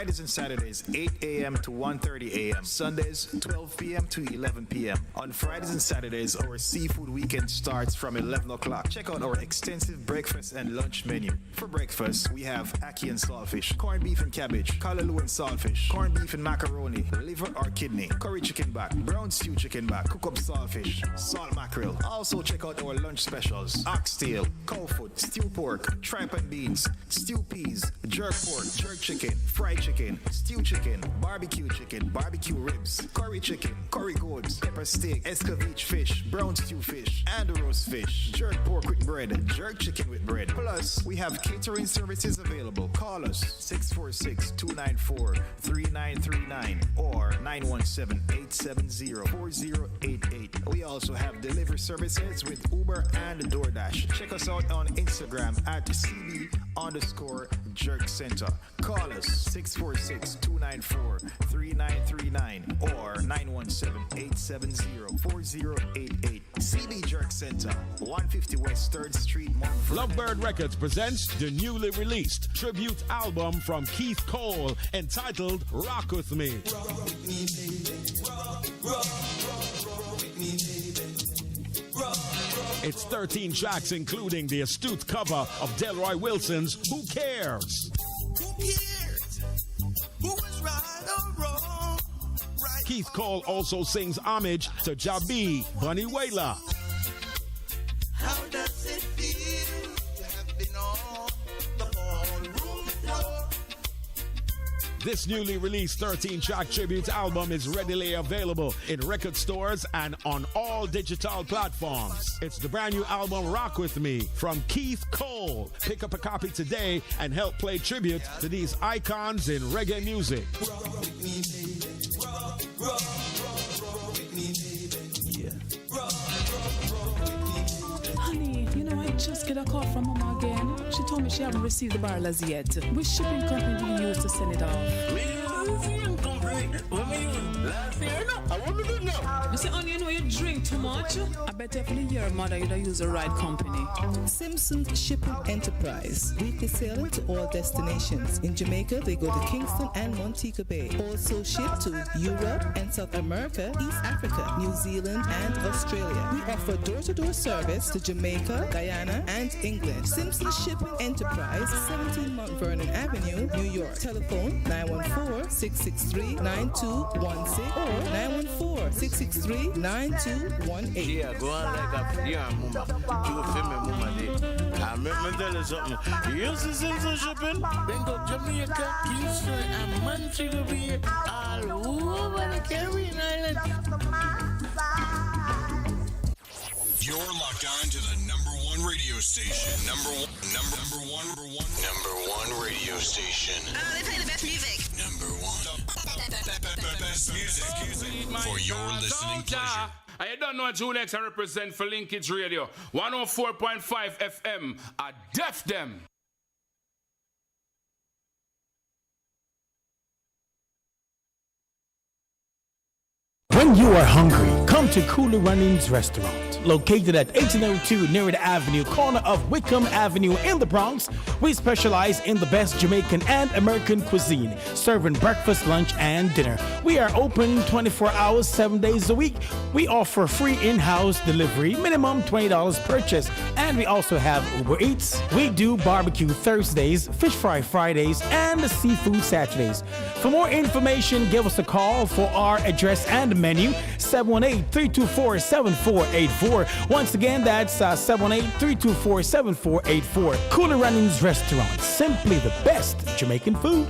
Fridays and Saturdays, 8 a.m. to 1:30 a.m. Sundays, 12 p.m. to 11 p.m. On Fridays and Saturdays, our seafood weekend starts from 11 o'clock. Check out our extensive breakfast and lunch menu. For breakfast, we have ackee and saltfish, corned beef and cabbage, callaloo and saltfish, corned beef and macaroni, liver or kidney, curry chicken back, brown stew chicken back, cook up saltfish, salt mackerel. Also check out our lunch specials: oxtail, cow foot, stew pork, tripe and beans, stew peas, jerk pork, jerk chicken, fried chicken, stew chicken, barbecue ribs, curry chicken, curry goats, pepper steak, escovitch fish, brown stew fish, and roast fish, jerk pork with bread, jerk chicken with bread. Plus, we have catering services available. Call us 646-294-3939 or 917-870-4088. We also have delivery services with Uber and DoorDash. Check us out on Instagram at CB_Jerk Center. Call us 646-294-3939 or 917-870-4088. CB Jerk Center, 150 West 3rd Street, Montford. Lovebird Records presents the newly released tribute album from Keith Cole entitled Rock With Me. Rock with me, baby. Rock with me, baby. Rock. It's 13 tracks, including the astute cover of Delroy Wilson's Who Cares? Who cares? Who is right or wrong? Right. Keith Cole also sings homage to Jabi Bunny Wailer. How does it feel to have been on the ballroom floor? This newly released 13-track tribute album is readily available in record stores and on all digital platforms. It's the brand new album Rock With Me from Keith Cole. Pick up a copy today and help play tribute to these icons in reggae music. Rock with me, baby. Rock with me, baby. Yeah. Rock with me, baby. Honey, you know, I just get a call from Mama again. She told me she haven't received the barrel as yet. Which shipping company do you use to send it off? You say, honey, you know you drink too much? I bet if your mother, you'd use the right company. Simpson Shipping Enterprise. Weekly sailing to all destinations. In Jamaica, they go to Kingston and Montego Bay. Also ship to Europe and South America, East Africa, New Zealand, and Australia. We offer door-to-door service to Jamaica, Guyana, and England. Simpson Shipping Enterprise, 17 Mount Vernon Avenue, New York. Telephone 914-663-9216 or 914-663-9218. Yeah, go on like a yeah, mama. You feel me, mama? I remember telling something. You see Simpson Shipping? Then go Jamaica, Kingston, and Montego Bay, all over the Caribbean Island. You're locked on to the number one radio station. Number one radio station. They play the best music. Number one. The best music for your listening pleasure. I don't know who next I represent for Linkage Radio. 104.5 FM. I def them. When you are hungry, come to Cooler Runnings Restaurant. Located at 1802 Nereida Avenue, corner of Wickham Avenue in the Bronx, we specialize in the best Jamaican and American cuisine, serving breakfast, lunch, and dinner. We are open 24 hours, 7 days a week. We offer free in-house delivery, minimum $20 purchase, and we also have Uber Eats. We do barbecue Thursdays, fish fry Fridays, and seafood Saturdays. For more information, give us a call for our address and menu, 718-324-7484. Once again, that's 718-324-7484. Cooler Runnings Restaurant, simply the best Jamaican food.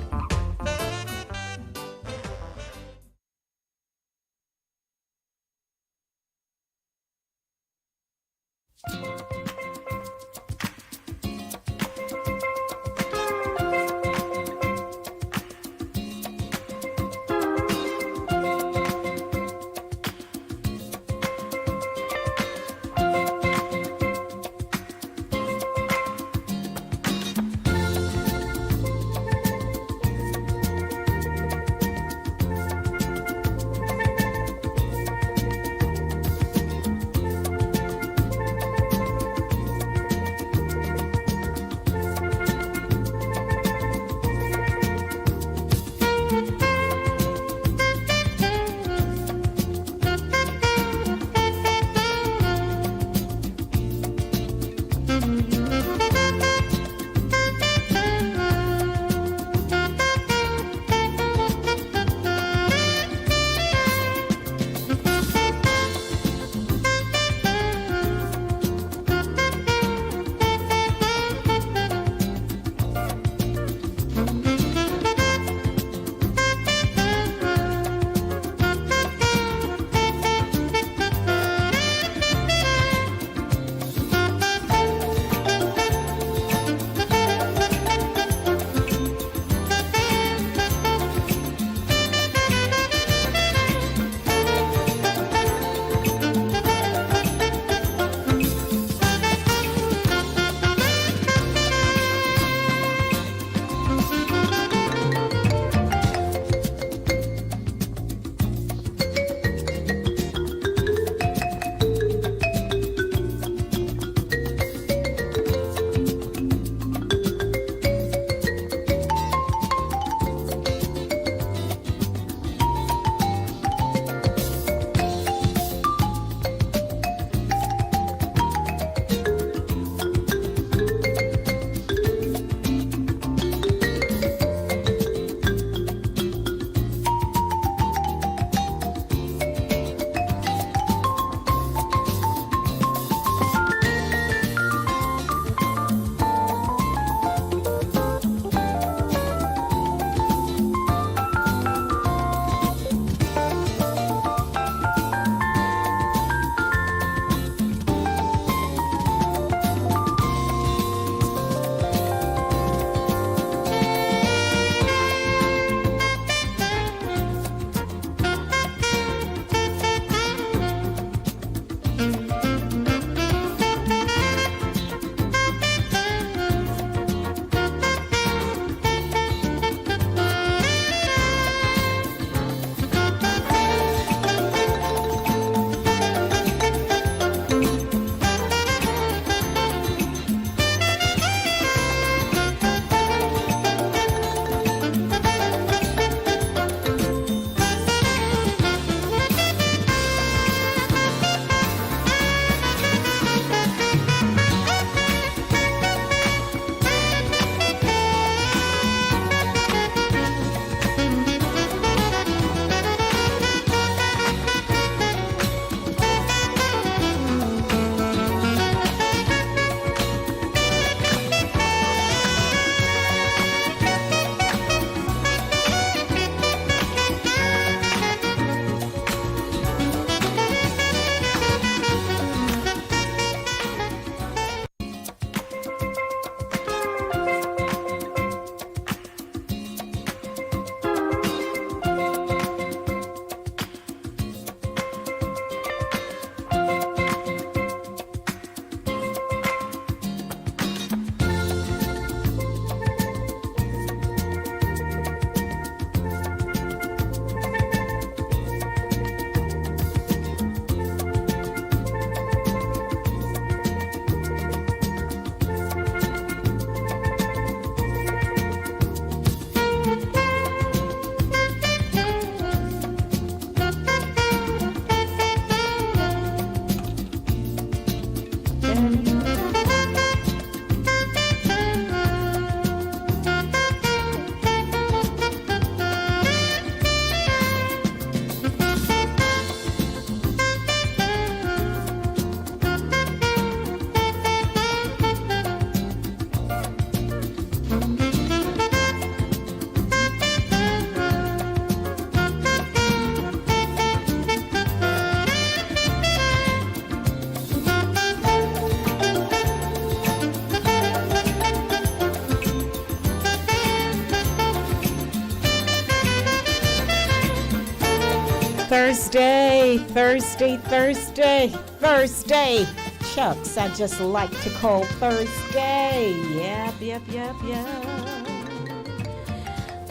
Thursday. Chucks, I just like to call Thursday. Yep.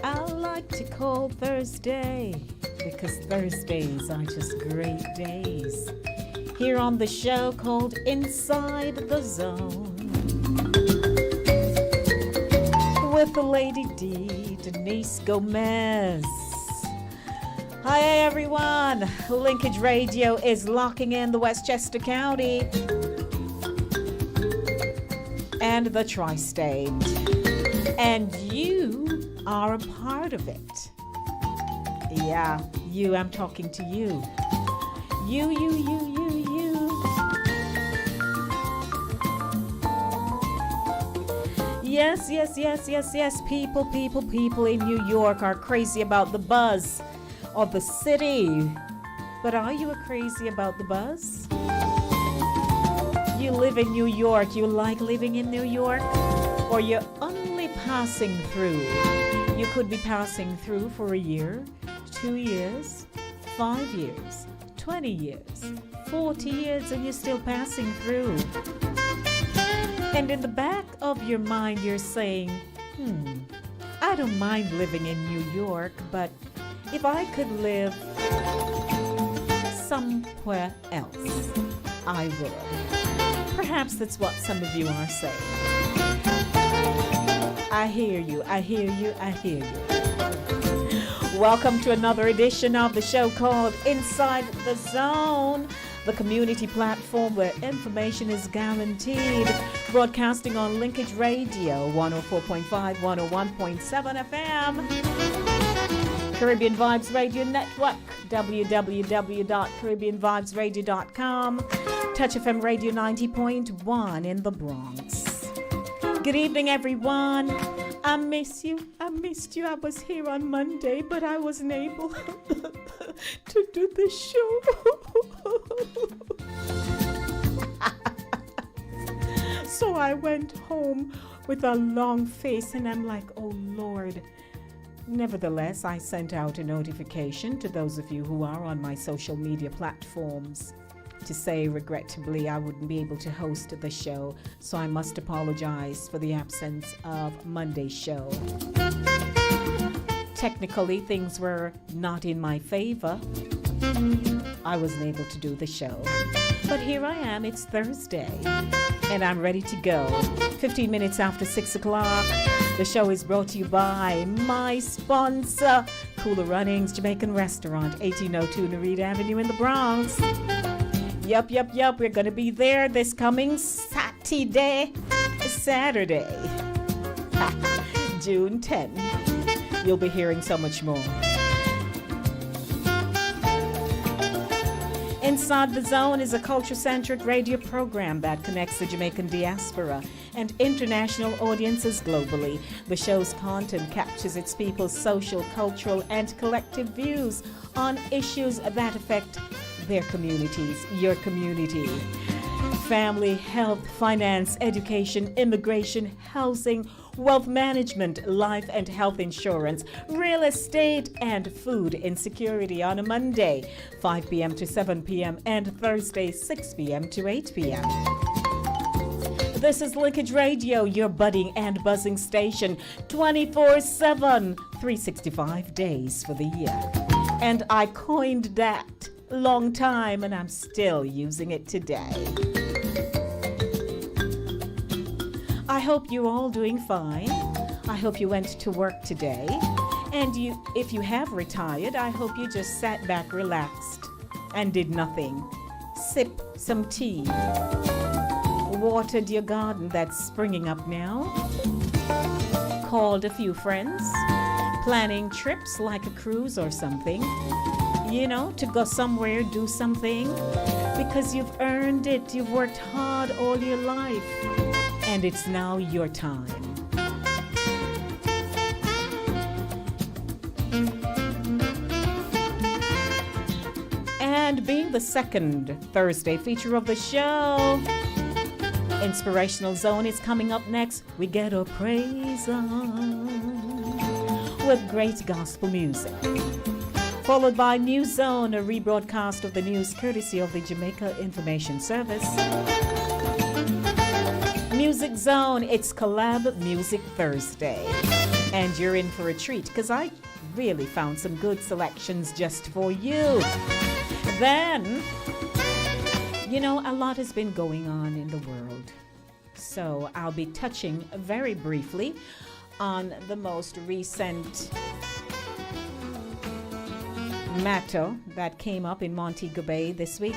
I like to call Thursday because Thursdays are just great days. Here on the show called Inside the Zone. with the Lady D, Denise Gomez. Hi, everyone. Linkage Radio is locking in the Westchester County and the Tri-State. And you are a part of it. Yeah, you, I'm talking to you. You. Yes. People in New York are crazy about the buzz of the city. But are you crazy about the buzz? You live in New York. You like living in New York? Or you're only passing through? You could be passing through for a year, 2 years, 5 years, 20 years, 40 years, and you're still passing through. And in the back of your mind, you're saying, I don't mind living in New York, but if I could live somewhere else, I would. Perhaps that's what some of you are saying. I hear you. Welcome to another edition of the show called Inside the Zone, the community platform where information is guaranteed. Broadcasting on Linkage Radio, 104.5, 101.7 FM. Caribbean Vibes Radio Network, www.caribbeanvibesradio.com. Touch FM Radio 90.1 in the Bronx. Good evening, everyone. I missed you. I was here on Monday, but I wasn't able to do the show. So I went home with a long face, and I'm like, oh, Lord. Nevertheless, I sent out a notification to those of you who are on my social media platforms to say, regrettably, I wouldn't be able to host the show, so I must apologize for the absence of Monday's show. Technically, things were not in my favor. I wasn't able to do the show. But here I am, it's Thursday, and I'm ready to go. 15 minutes after 6 o'clock, the show is brought to you by my sponsor, Cooler Runnings Jamaican Restaurant, 1802 Narita Avenue in the Bronx. Yup, we're going to be there this coming Saturday, June 10. You'll be hearing so much more. Inside the Zone is a culture-centric radio program that connects the Jamaican diaspora and international audiences globally. The show's content captures its people's social, cultural, and collective views on issues that affect their communities, your community. Family, health, finance, education, immigration, housing, wealth management, life and health insurance, real estate, and food insecurity on a Monday, 5 p.m. to 7 p.m., and Thursday, 6 p.m. to 8 p.m. This is Linkage Radio, your budding and buzzing station, 24/7, 365 days for the year. And I coined that long time, and I'm still using it today. I hope you're all doing fine. I hope you went to work today. And if you have retired, I hope you just sat back relaxed and did nothing. Sip some tea. Watered your garden that's springing up now. Called a few friends. Planning trips like a cruise or something. You know, to go somewhere, do something. Because you've earned it. You've worked hard all your life. And it's now your time. And being the second Thursday feature of the show, Inspirational Zone is coming up next. We get our praise on with great gospel music. Followed by New Zone, a rebroadcast of the news courtesy of the Jamaica Information Service. Music Zone, it's Collab Music Thursday. And you're in for a treat because I really found some good selections just for you. Then, you know, a lot has been going on in the world. So I'll be touching very briefly on the most recent matter that came up in Montego Bay this week,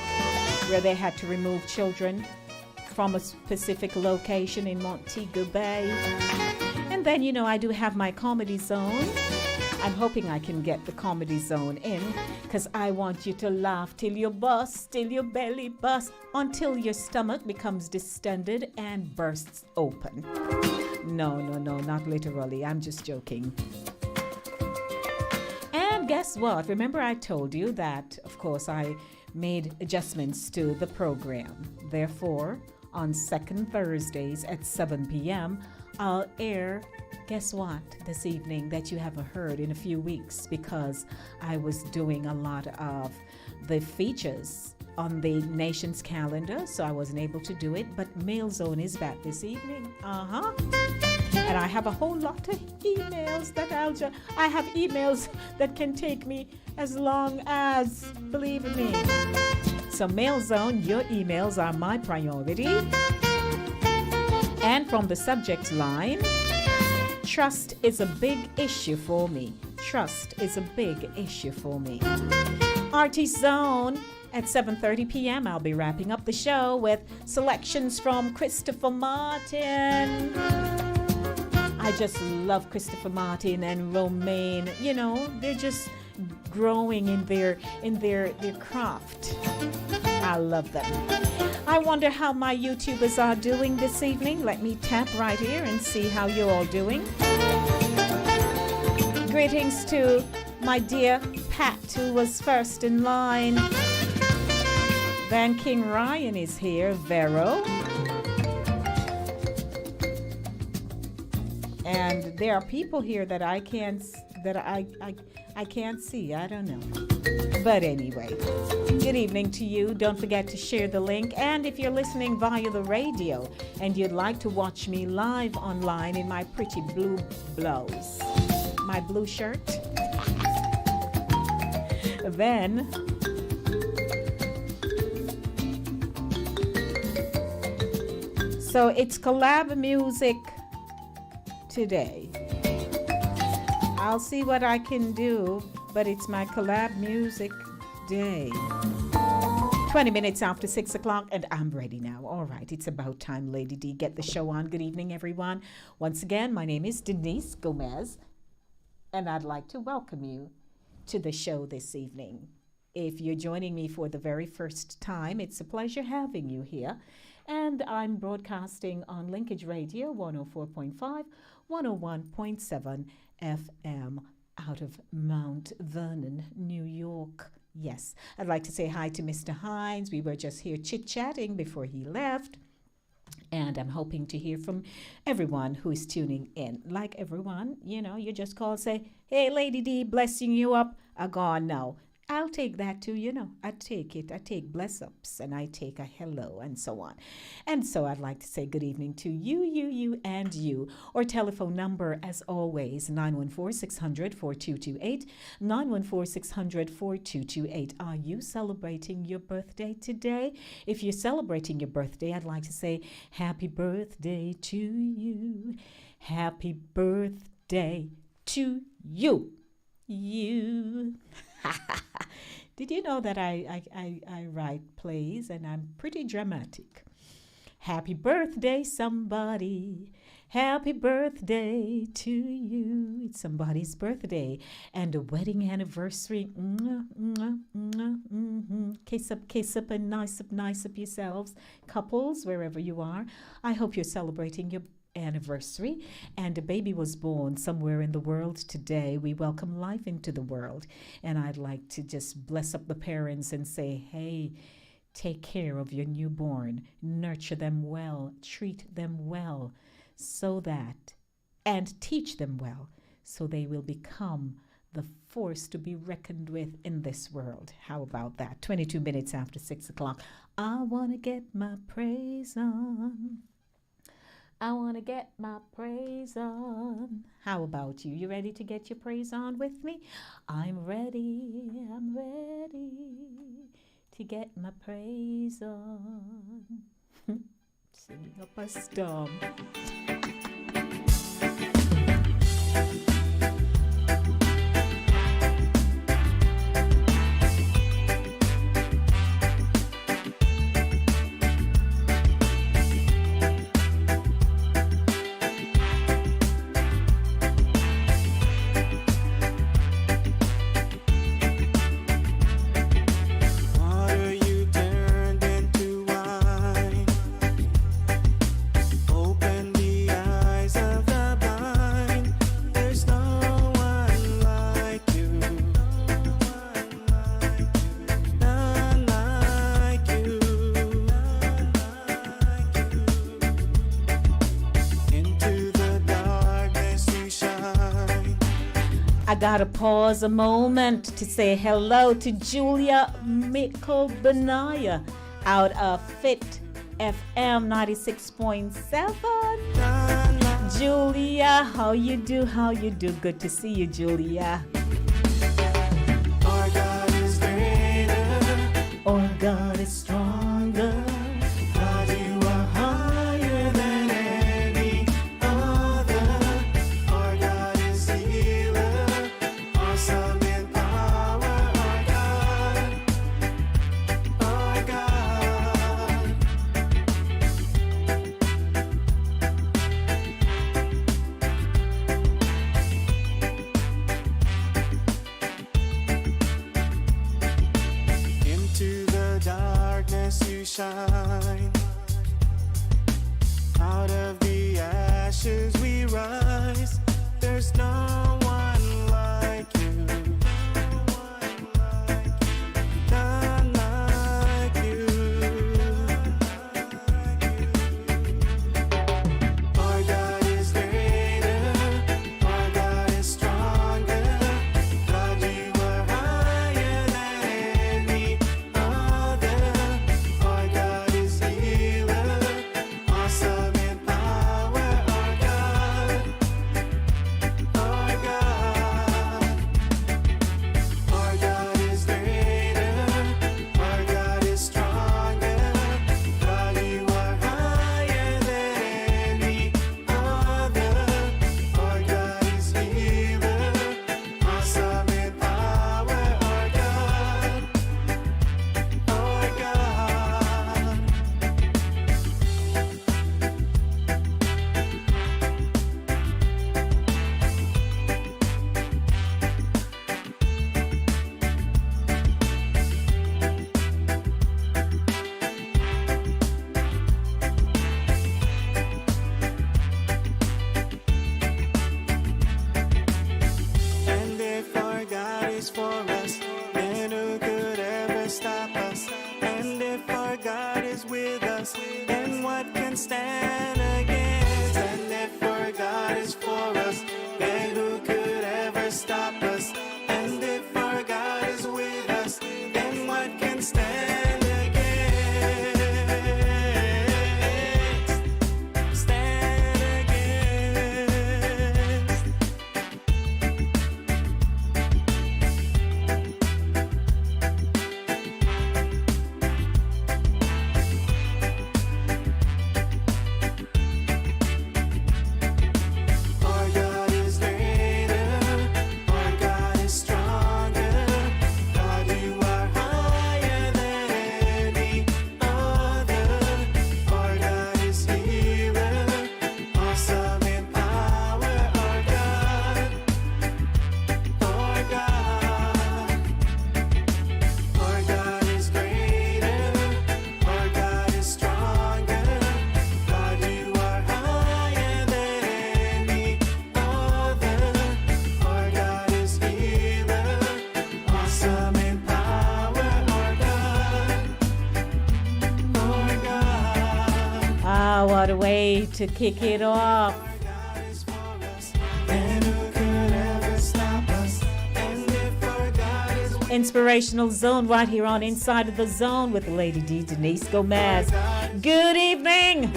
where they had to remove children from a specific location in Montego Bay. And then, you know, I do have my comedy zone. I'm hoping I can get the comedy zone in, because I want you to laugh till you bust, till your belly busts, until your stomach becomes distended and bursts open. No, not literally. I'm just joking. And guess what? Remember I told you that, of course, I made adjustments to the program. Therefore, on second Thursdays at 7 p.m., I'll air, guess what, this evening that you haven't heard in a few weeks, because I was doing a lot of the features on the nation's calendar, so I wasn't able to do it. But Mail Zone is back this evening. And I have a whole lot of emails that I have emails that can take me as long as, believe me. So Mail Zone, your emails are my priority. And from the subject line, trust is a big issue for me. Trust is a big issue for me. Artist Zone at 7:30 p.m. I'll be wrapping up the show with selections from Christopher Martin. I just love Christopher Martin and Romaine. You know, they're just growing in their craft. I love them. I wonder how my YouTubers are doing this evening. Let me tap right here and see how you're all doing. Greetings to my dear Pat, who was first in line. Van King Ryan is here. Vero. And there are people here that I can't see. I don't know. But anyway, good evening to you. Don't forget to share the link. And if you're listening via the radio and you'd like to watch me live online in my pretty blue blouse, my blue shirt, then so it's collab music today. I'll see what I can do, but it's my collab music day. 20 minutes after 6 o'clock, and I'm ready now. All right, it's about time, Lady D. Get the show on. Good evening, everyone. Once again, my name is Denise Gomez, and I'd like to welcome you to the show this evening. If you're joining me for the very first time, it's a pleasure having you here. And I'm broadcasting on Linkage Radio 104.5, 101.7 FM out of Mount Vernon, New York. Yes, I'd like to say hi to Mr. Hines. We were just here chit-chatting before he left. And I'm hoping to hear from everyone who is tuning in. Like everyone, you know, you just call and say, hey, Lady D, blessing you up. I gone now. I'll take that too, you know. I take it. I take bless ups and I take a hello and so on. And so I'd like to say good evening to you, and you. Our telephone number, as always, 914-600-4228, 914-600-4228. Are you celebrating your birthday today? If you're celebrating your birthday, I'd like to say happy birthday to you. Happy birthday to you. You. Did you know that I write plays and I'm pretty dramatic? Happy birthday, somebody. Happy birthday to you. It's somebody's birthday and a wedding anniversary. Kiss up, and nice up yourselves. Couples, wherever you are. I hope you're celebrating your anniversary, and a baby was born somewhere in the world today. We welcome life into the world, and I'd like to just bless up the parents and say, hey, take care of your newborn, nurture them well, treat them well, so that, and teach them well, so they will become the force to be reckoned with in this world. How about that? 22 minutes after 6 o'clock. I want to get my praise on. I want to get my praise on. How about you? You ready to get your praise on with me? I'm ready to get my praise on. Singing up a storm. Water you turned into wine. Open the eyes of the blind. There's no one like you. None like you. Into the darkness you shine. I gotta pause a moment to say hello to Julia Mikobanaya out of Fit FM 96.7. Julia, how you do? How you do? Good to see you, Julia. Our God is greater. Our God is stronger. God, you are higher than any other. Our God is healer, awesome in power. Our God, our God. Into the darkness you shine. Out of the ashes we rise. There's no one like you. None like you. Our God is greater. Our God is stronger. God, you are higher than any other. Our God is healer, awesome in power. Our God, our God. Our God is greater. Our God is stronger. God, you are higher than any other. Our God is healer, awesome in power. Our God, our God. And if our God is for us, then who could ever stop us? And if our God is with us, then what can stand against? And if our God is for us, then who could ever stop us? And if our God is with us, then what can stand against? Stand against. Our God is greater. Our God is stronger. God, you are higher than any other. Our God is healer, awesome in power. Our God, our God. Our God is greater. Our God is stronger. God, you are higher than any other. Our God is healer, awesome in power. Our God, our God. Ah, what a way to kick it off. Our God is for us, and who could ever stop us? And if our God is with Inspirational Zone right here on Inside of the Zone with Lady D Denise Gomez. Good evening.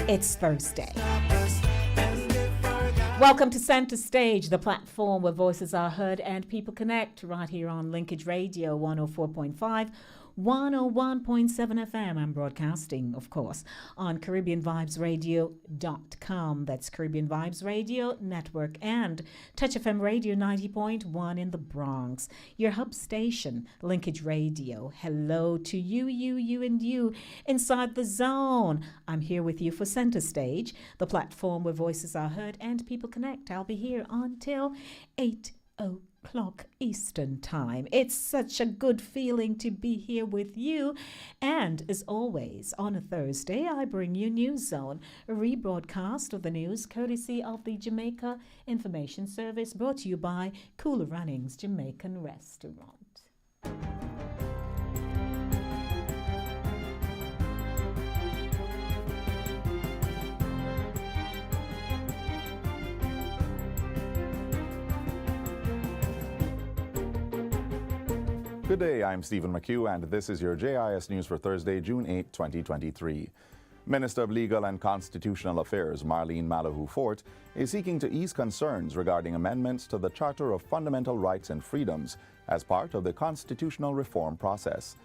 It's Thursday. us, and if our God Welcome to Center Stage, the platform where voices are heard and people connect right here on Linkage Radio 104.5, 101.7 FM. I'm broadcasting, of course, on CaribbeanVibesRadio.com. That's Caribbean Vibes Radio Network and Touch FM Radio 90.1 in the Bronx. Your hub station, Linkage Radio. Hello to you, and you inside the zone. I'm here with you for Center Stage, the platform where voices are heard and people connect. I'll be here until 8 o'clock Eastern Time. It's such a good feeling to be here with you. And as always, on a Thursday, I bring you News Zone, a rebroadcast of the news courtesy of the Jamaica Information Service, brought to you by Cooler Runnings Jamaican Restaurant. Good day, I'm Stephen McHugh, and this is your JIS News for Thursday, June 8, 2023. Minister of Legal and Constitutional Affairs, Marlene Malahoo Fort, is seeking to ease concerns regarding amendments to the Charter of Fundamental Rights and Freedoms as part of the constitutional reform process.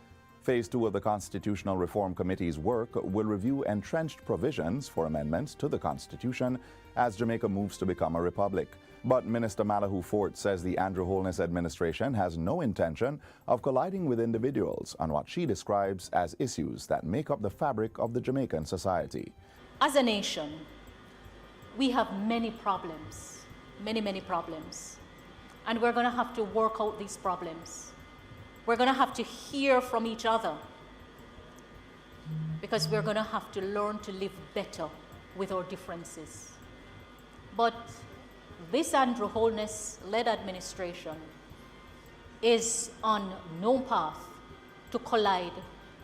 Phase 2 of the Constitutional Reform Committee's work will review entrenched provisions for amendments to the Constitution as Jamaica moves to become a republic. But Minister Malahoo Fort says the Andrew Holness administration has no intention of colliding with individuals on what she describes as issues that make up the fabric of the Jamaican society. As a nation, we have many problems, many problems, and we're going to have to work out these problems. We're going to have to hear from each other because we're going to have to learn to live better with our differences. But this Andrew Holness-led administration is on no path to collide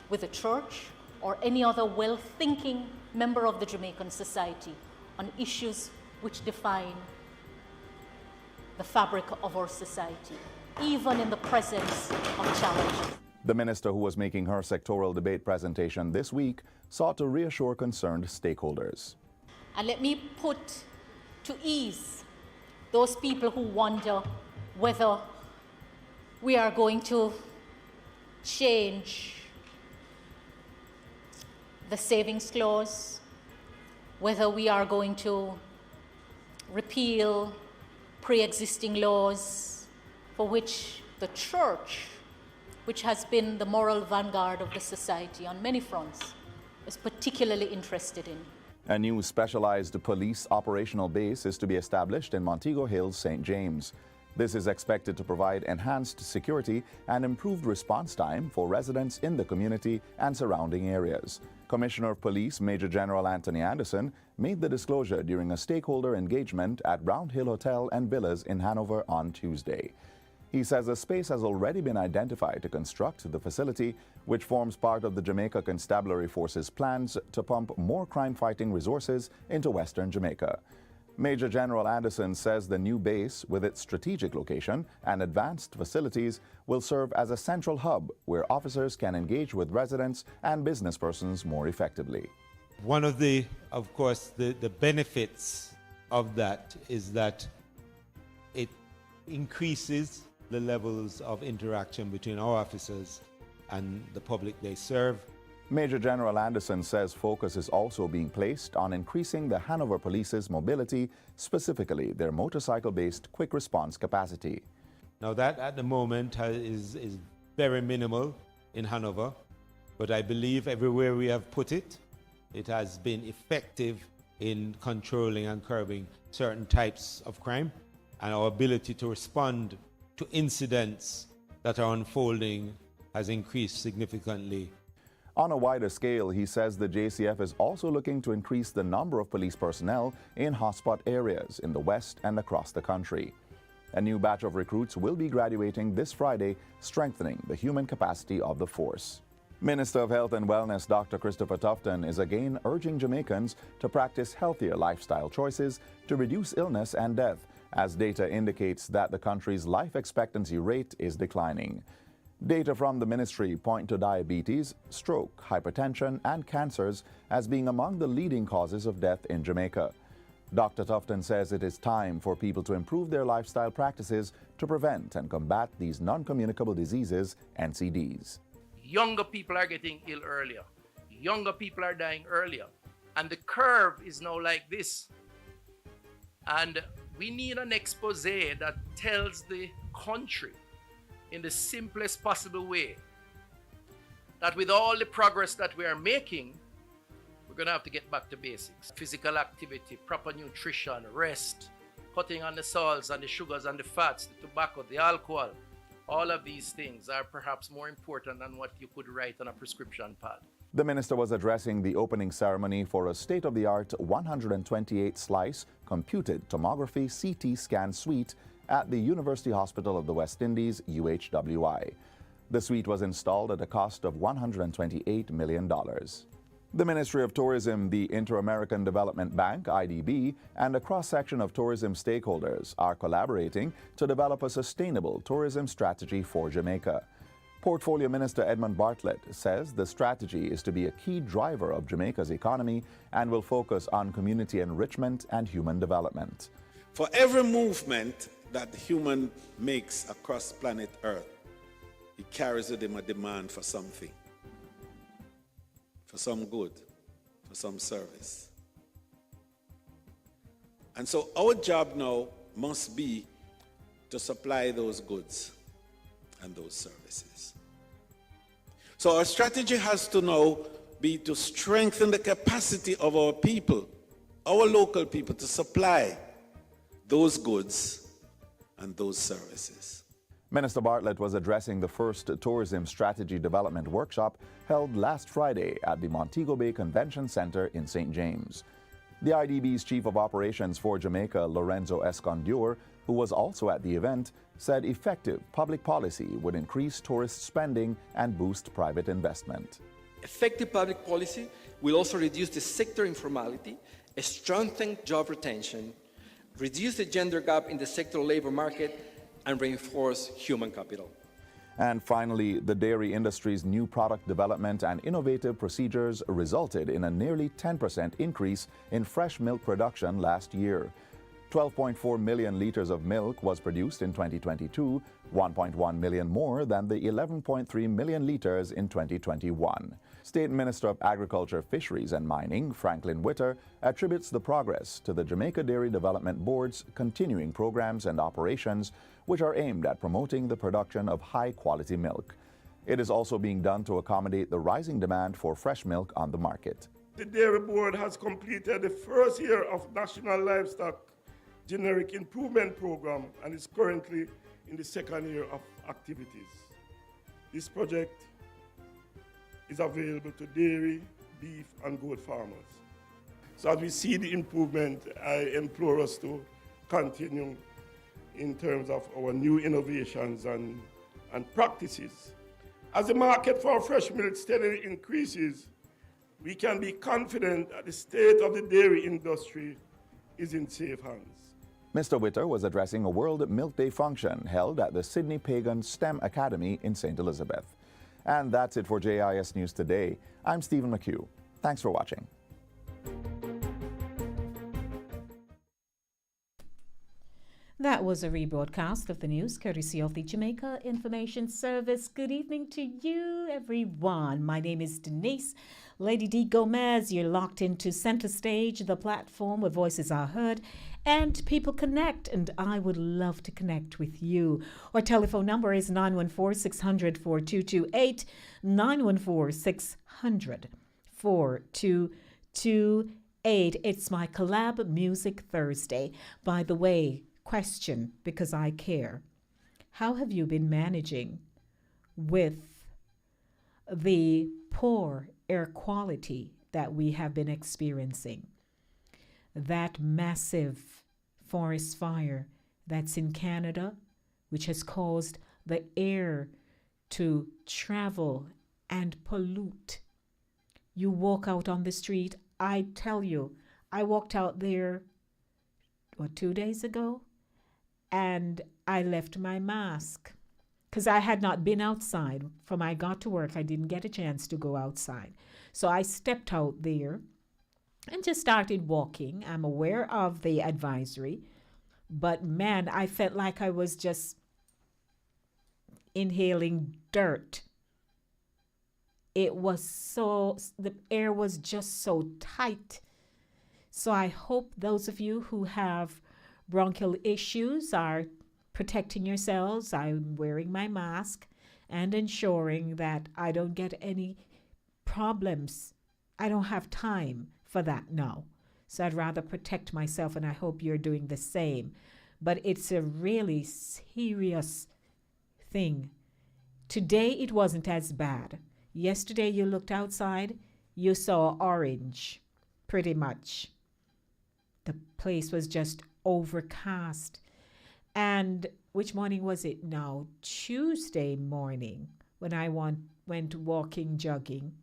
with the church or any other well-thinking member of the Jamaican society on issues which define the fabric of our society, even in the presence of challenges. The minister, who was making her sectoral debate presentation this week, sought to reassure concerned stakeholders. And let me put to ease those people who wonder whether we are going to change the savings clause, whether we are going to repeal pre-existing laws for which the church, which has been the moral vanguard of the society on many fronts, is particularly interested in. A new specialized police operational base is to be established in Montego Hills, St. James. This is expected to provide enhanced security and improved response time for residents in the community and surrounding areas. Commissioner of Police Major General Anthony Anderson made the disclosure during a stakeholder engagement at Round Hill Hotel and Villas in Hanover on Tuesday. He says a space has already been identified to construct the facility, which forms part of the Jamaica Constabulary Force's plans to pump more crime-fighting resources into Western Jamaica. Major General Anderson says the new base, with its strategic location and advanced facilities, will serve as a central hub where officers can engage with residents and business persons more effectively. One of the benefits of that is that it increases the levels of interaction between our officers and the public they serve. Major General Anderson says focus is also being placed on increasing the Hanover Police's mobility, specifically their motorcycle-based quick response capacity. Now that at the moment is very minimal in Hanover, but I believe everywhere we have put it, it has been effective in controlling and curbing certain types of crime, and our ability to respond to incidents that are unfolding has increased significantly. On a wider scale, he says the JCF is also looking to increase the number of police personnel in hotspot areas in the West and across the country. A new batch of recruits will be graduating this Friday, strengthening the human capacity of the force. Minister of Health and Wellness Dr. Christopher Tufton is again urging Jamaicans to practice healthier lifestyle choices to reduce illness and death, as data indicates that the country's life expectancy rate is declining. Data from the ministry point to diabetes, stroke, hypertension, and cancers as being among the leading causes of death in Jamaica. Dr. Tufton says it is time for people to improve their lifestyle practices to prevent and combat these non-communicable diseases, NCDs. Younger people are getting ill earlier. Younger people are dying earlier. And the curve is now like this. And we need an expose that tells the country in the simplest possible way that with all the progress that we are making, we're going to have to get back to basics. Physical activity, proper nutrition, rest, cutting on the salts and the sugars and the fats, the tobacco, the alcohol. All of these things are perhaps more important than what you could write on a prescription pad. The minister was addressing the opening ceremony for a state-of-the-art 128-slice computed tomography CT scan suite at the University Hospital of the West Indies, UHWI. The suite was installed at a cost of $128 million. The Ministry of Tourism, the Inter-American Development Bank, IDB, and a cross-section of tourism stakeholders are collaborating to develop a sustainable tourism strategy for Jamaica. Portfolio Minister Edmund Bartlett says the strategy is to be a key driver of Jamaica's economy and will focus on community enrichment and human development. For every movement that the human makes across planet Earth, it carries with him a demand for something, for some good, for some service. And so our job now must be to supply those goods and those services. So our strategy has to now be to strengthen the capacity of our people, our local people, to supply those goods and those services. Minister Bartlett was addressing the first Tourism Strategy Development Workshop held last Friday at the Montego Bay Convention Center in St. James. The IDB's Chief of Operations for Jamaica, Lorenzo Escondur, who was also at the event, said effective public policy would increase tourist spending and boost private investment. Effective public policy will also reduce the sector informality, strengthen job retention, reduce the gender gap in the sector labor market, and reinforce human capital. And finally, the dairy industry's new product development and innovative procedures resulted in a nearly 10% increase in fresh milk production last year. 12.4 million liters of milk was produced in 2022, 1.1 million more than the 11.3 million liters in 2021. State Minister of Agriculture, Fisheries and Mining, Franklin Witter, attributes the progress to the Jamaica Dairy Development Board's continuing programs and operations, which are aimed at promoting the production of high-quality milk. It is also being done to accommodate the rising demand for fresh milk on the market. The Dairy Board has completed the first year of National Livestock Generic Improvement Program and is currently in the second year of activities. This project is available to dairy, beef, and goat farmers. So as we see the improvement, I implore us to continue in terms of our new innovations and practices. As the market for fresh milk steadily increases, we can be confident that the state of the dairy industry is in safe hands. Mr. Witter was addressing a World Milk Day function held at the Sydney Pagan STEM Academy in St. Elizabeth. And that's it for JIS News Today. I'm Stephen McHugh. Thanks for watching. That was a rebroadcast of the news courtesy of the Jamaica Information Service. Good evening to you, everyone. My name is Denise Lady D. Gomez. You're locked into Center Stage, the platform where voices are heard and people connect, and I would love to connect with you. Our telephone number is 914-600-4228, 914-600-4228. It's my Collab Music Thursday. By the way, question, because I care. How have you been managing with the poor air quality that we have been experiencing? That massive forest fire that's in Canada, which has caused the air to travel and pollute. You walk out on the street, I tell you, I walked out there, 2 days ago? And I left my mask because I had not been outside. From I got to work, I didn't get a chance to go outside. So I stepped out there and just started walking. I'm aware of the advisory, but man, I felt like I was just inhaling dirt. the air was just so tight. So I hope those of you who have bronchial issues are protecting yourselves. I'm wearing my mask and ensuring that I don't get any problems. I don't have time for that now. So I'd rather protect myself, and I hope you're doing the same. But it's a really serious thing. Today it wasn't as bad. Yesterday you looked outside, you saw orange, pretty much. The place was just overcast. And which morning was it now? Tuesday morning when I went walking, jogging.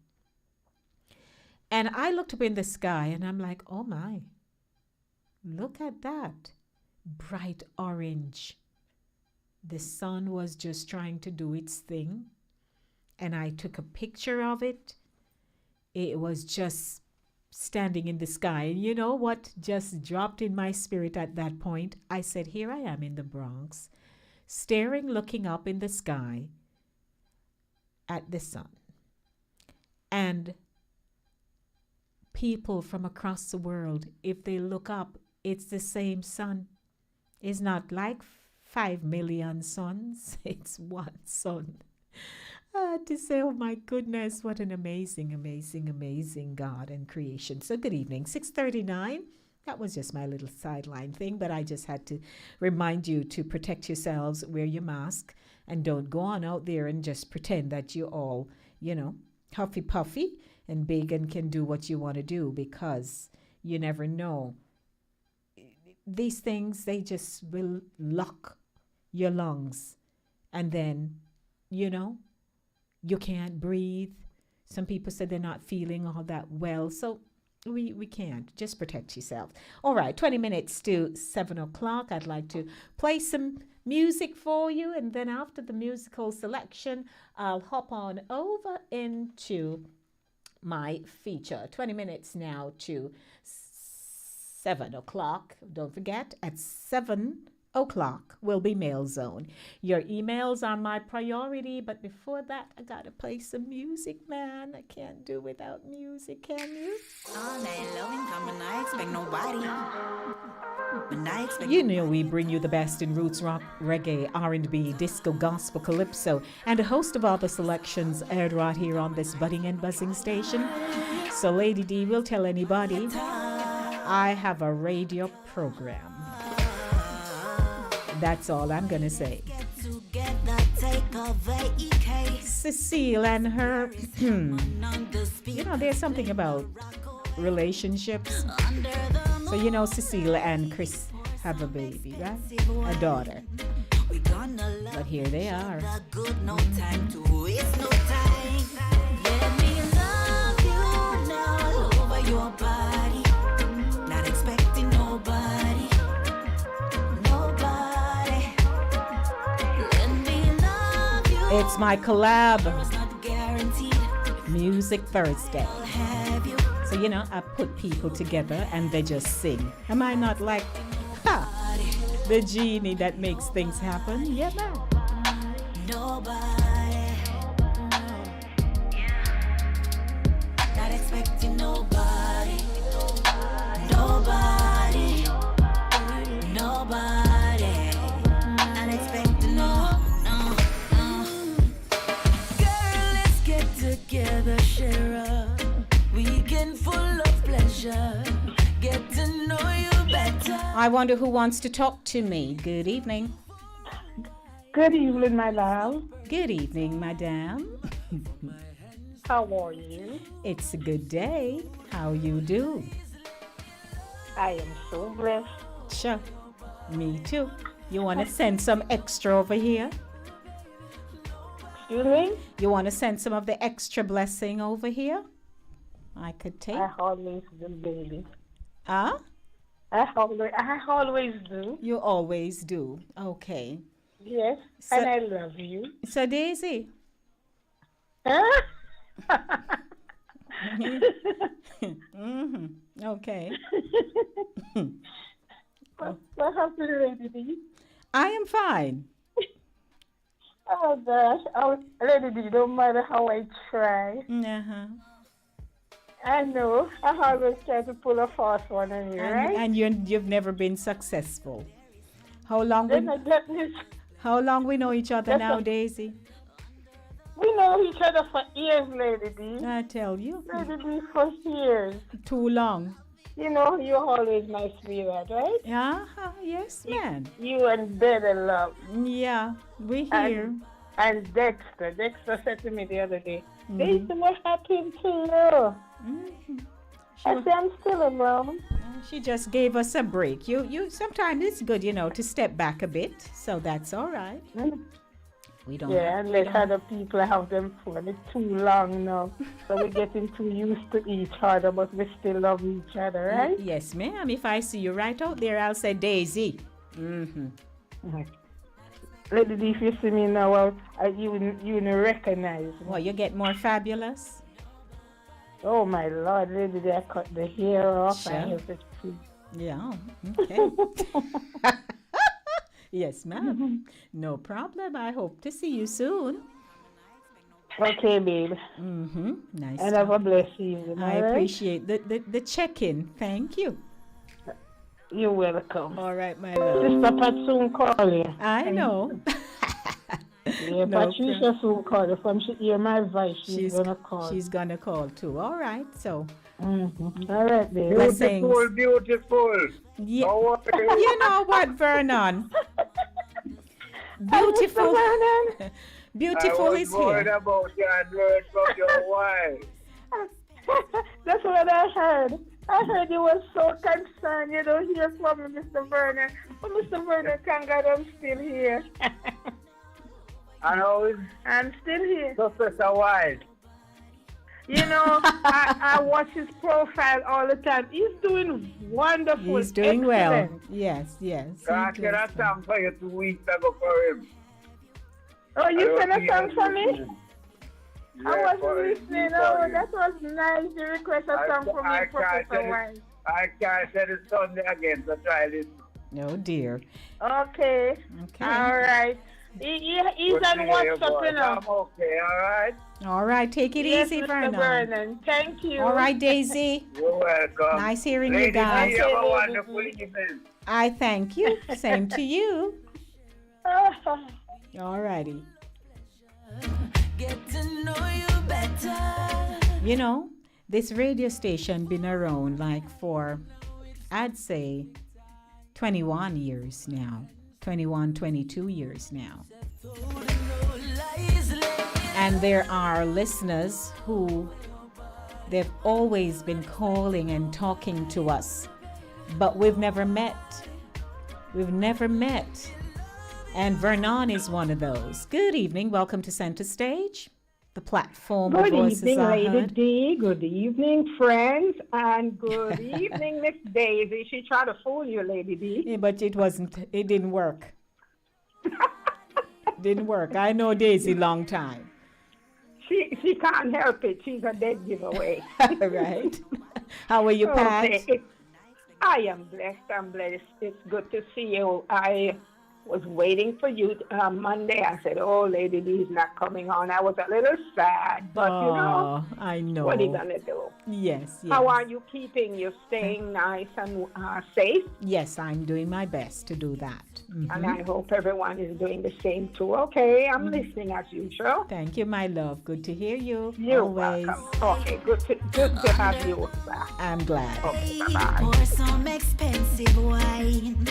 And I looked up in the sky and I'm like, oh my, look at that. Bright orange. The sun was just trying to do its thing. And I took a picture of it. It was just standing in the sky. And you know what just dropped in my spirit at that point? I said, here I am in the Bronx, staring, looking up in the sky at the sun. And people from across the world, if they look up, it's the same sun. It's not like 5 million suns. It's one sun. To say, oh my goodness, what an amazing, amazing, amazing God and creation. So good evening, 6:39. That was just my little sideline thing, but I just had to remind you to protect yourselves, wear your mask, and don't go on out there and just pretend that you all, huffy puffy and big and can do what you want to do, because you never know. These things, they just will lock your lungs, and then, you can't breathe. Some people said they're not feeling all that well. So we can't. Just protect yourself. All right, 20 minutes to 7 o'clock. I'd like to play some music for you. And then after the musical selection, I'll hop on over into my feature. 20 minutes now to 7 o'clock. Don't forget, at 7 o'clock will be Mail Zone. Your emails are my priority, but before that, I gotta play some music, man. I can't do without music, can you? All night long, come I expect nobody. You know we bring you the best in roots rock, reggae, R&B, disco, gospel, calypso, and a host of other selections aired right here on this budding and buzzing station. So Lady D will tell anybody I have a radio program. That's all I'm going to say. Cecile and her, there's something about relationships. So, Cecile and Chris have a baby, right? A daughter. But here they are. Your body, not expecting nobody. It's my collab, Music Thursday. So, I put people together and they just sing. Am I not like, the genie that makes things happen? Yeah, man. Nobody, not expecting nobody. Nobody, nobody, not expecting together, share a weekend full of pleasure. Get to know you better. I wonder who wants to talk to me. Good evening. Good evening, my love. Good evening, madame. How are you? It's a good day. How you do? I am so blessed. Sure. Me too. You want to send some extra over here? Excuse me? You want to send some of the extra blessing over here? I could take. I always do, baby. Huh? I always do. You always do. Okay. Yes, so, and I love you. So, Daisy. Huh? Mm-hmm. Okay. What happened, Lady D? I am fine. Oh gosh, Lady D, don't matter how I try. Uh-huh. I know. I always try to pull a fast one on you, right? And you've never been successful. How long we know each other now, Daisy? We know each other for years, Lady D. I tell you. Lady D, for years. Too long. You know, you're always my sweetheart, right? Uh-huh, yes, man. You and Betty love. Yeah, we here. And Dexter. Dexter said to me the other day, Daisy, what happened to you? I said, I'm still around. She just gave us a break. You sometimes it's good, to step back a bit. So that's all right. We don't. Yeah, and let other people have them fun. It's too long now, so we're getting too used to each other, but we still love each other, right? Yes, ma'am. If I see you right out there, I'll say Daisy. Lady D, if you see me now, you recognize me. Well, you get more fabulous. Oh my Lord, Lady D, I cut the hair off. Sure. Yeah. Okay. Yes, ma'am. No problem. I hope to see you soon. Okay, babe. Nice. And have a blessed evening. I appreciate the check-in. Thank you. You're welcome. All right, my love. Sister Pat soon call you. I know. Yeah, No Patricia soon call you. From she hear my voice, she's gonna call. She's gonna call too. All right, so. All right, babe. Beautiful. Yeah. You know what, Vernon? Beautiful. Beautiful is I was worried here. about you and heard from your wife. That's what I heard. I heard you were so concerned. You don't hear from me, Mr. Vernon. But Mr. Vernon, thank God I'm still here. And how is I'm still here. Professor Wise? You know, I watch his profile all the time. He's doing wonderful. He's doing well. Excellent. Yes. I get a song for you 2 weeks ago for him. Oh, you sent a song for me? Yeah, I wasn't for him. listening. Oh, that was nice. You request a song for me, Professor Wise. I can't say it Sunday again, so try this. Oh, dear. Okay. All right. He's on WhatsApp, you know. I'm okay, all right? All right, take it Yes, easy, Mr. Vernon. Vernon. Thank you. All right, Daisy. You're welcome. Nice hearing Lady you guys. D, have a wonderful evening. I thank you. Same to you. All righty. Get to know you better. You know, this radio station been around like for, I'd say, 21 years now. 21, 22 years now. And there are listeners who they've always been calling and talking to us, but we've never met. We've never met. And Vernon is one of those. Good evening. Welcome to Center Stage, the platform where Good voices evening, are Lady heard. D. Good evening, friends. And good evening, Miss Daisy. She tried to fool you, Lady D. Yeah, but it didn't work. Didn't work. I know Daisy long time. She can't help it. She's a dead giveaway. Right. How are you, Pat? Okay. I am blessed. I'm blessed. It's good to see you. I was waiting for you Monday. I said, oh, Lady D is not coming on. I was a little sad, but you know, I know. what are you going to do? Yes. How are you keeping? You staying nice and safe? Yes, I'm doing my best to do that. And I hope everyone is doing the same too. Okay, I'm listening as usual. Thank you, my love. Good to hear you. You're always. welcome. Okay, good to have you back. I'm glad. Okay, bye-bye. Pour some expensive wine.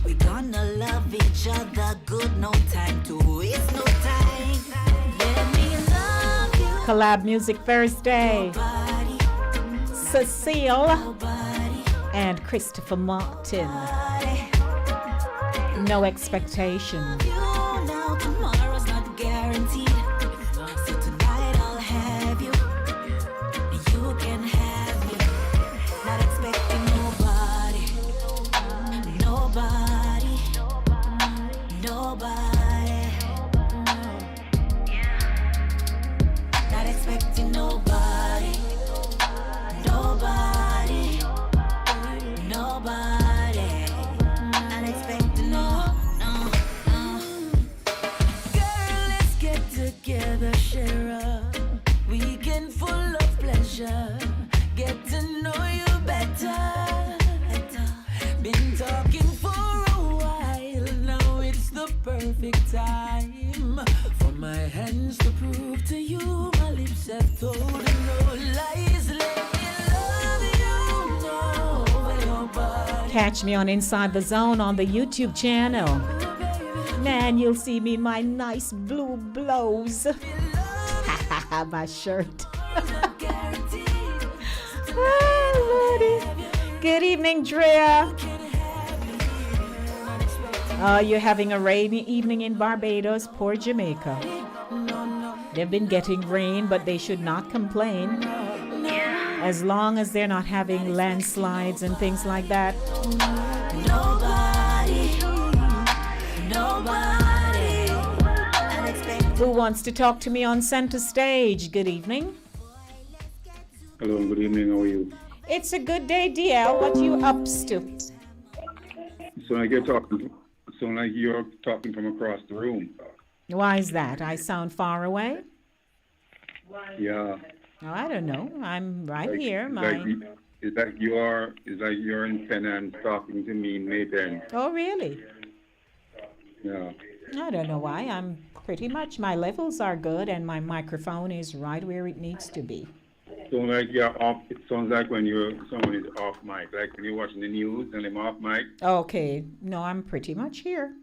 We gonna love each other good. No time to waste, no time. Let me love you. Collab Music Thursday. Cecile and Christopher Martin. No expectation. You know tomorrow's not guaranteed. So tonight I'll have you. You can have me. Not expecting nobody. Nobody. Nobody. Not expecting nobody. Nobody. Nobody. Not expecting no. together, share a weekend full of pleasure. Get to know you better. Been talking for a while, now it's the perfect time for my hands to prove to you my lips have told no lies. Let me love you know over your body. Catch me on Inside the Zone on the YouTube channel. Man, you'll see me in my nice blue blouse. My shirt. Good evening, Drea. You're having a rainy evening in Barbados. Poor Jamaica. They've been getting rain, but they should not complain. As long as they're not having landslides and things like that. Who wants to talk to me on center stage? Good evening. Hello, good evening. How are you? It's a good day, DL. What you ups to? Sound like you're talking from across the room. Why is that? I sound far away? Yeah. Oh, I don't know. I'm right here. It's like you're in Penn talking to me in Maypen. Oh, really? Yeah. I don't know why. I'm pretty much, my levels are good and my microphone is right where it needs to be. Sound like you're off. It sounds like when someone is off mic, like when you're watching the news and I'm off mic. Okay. No, I'm pretty much here.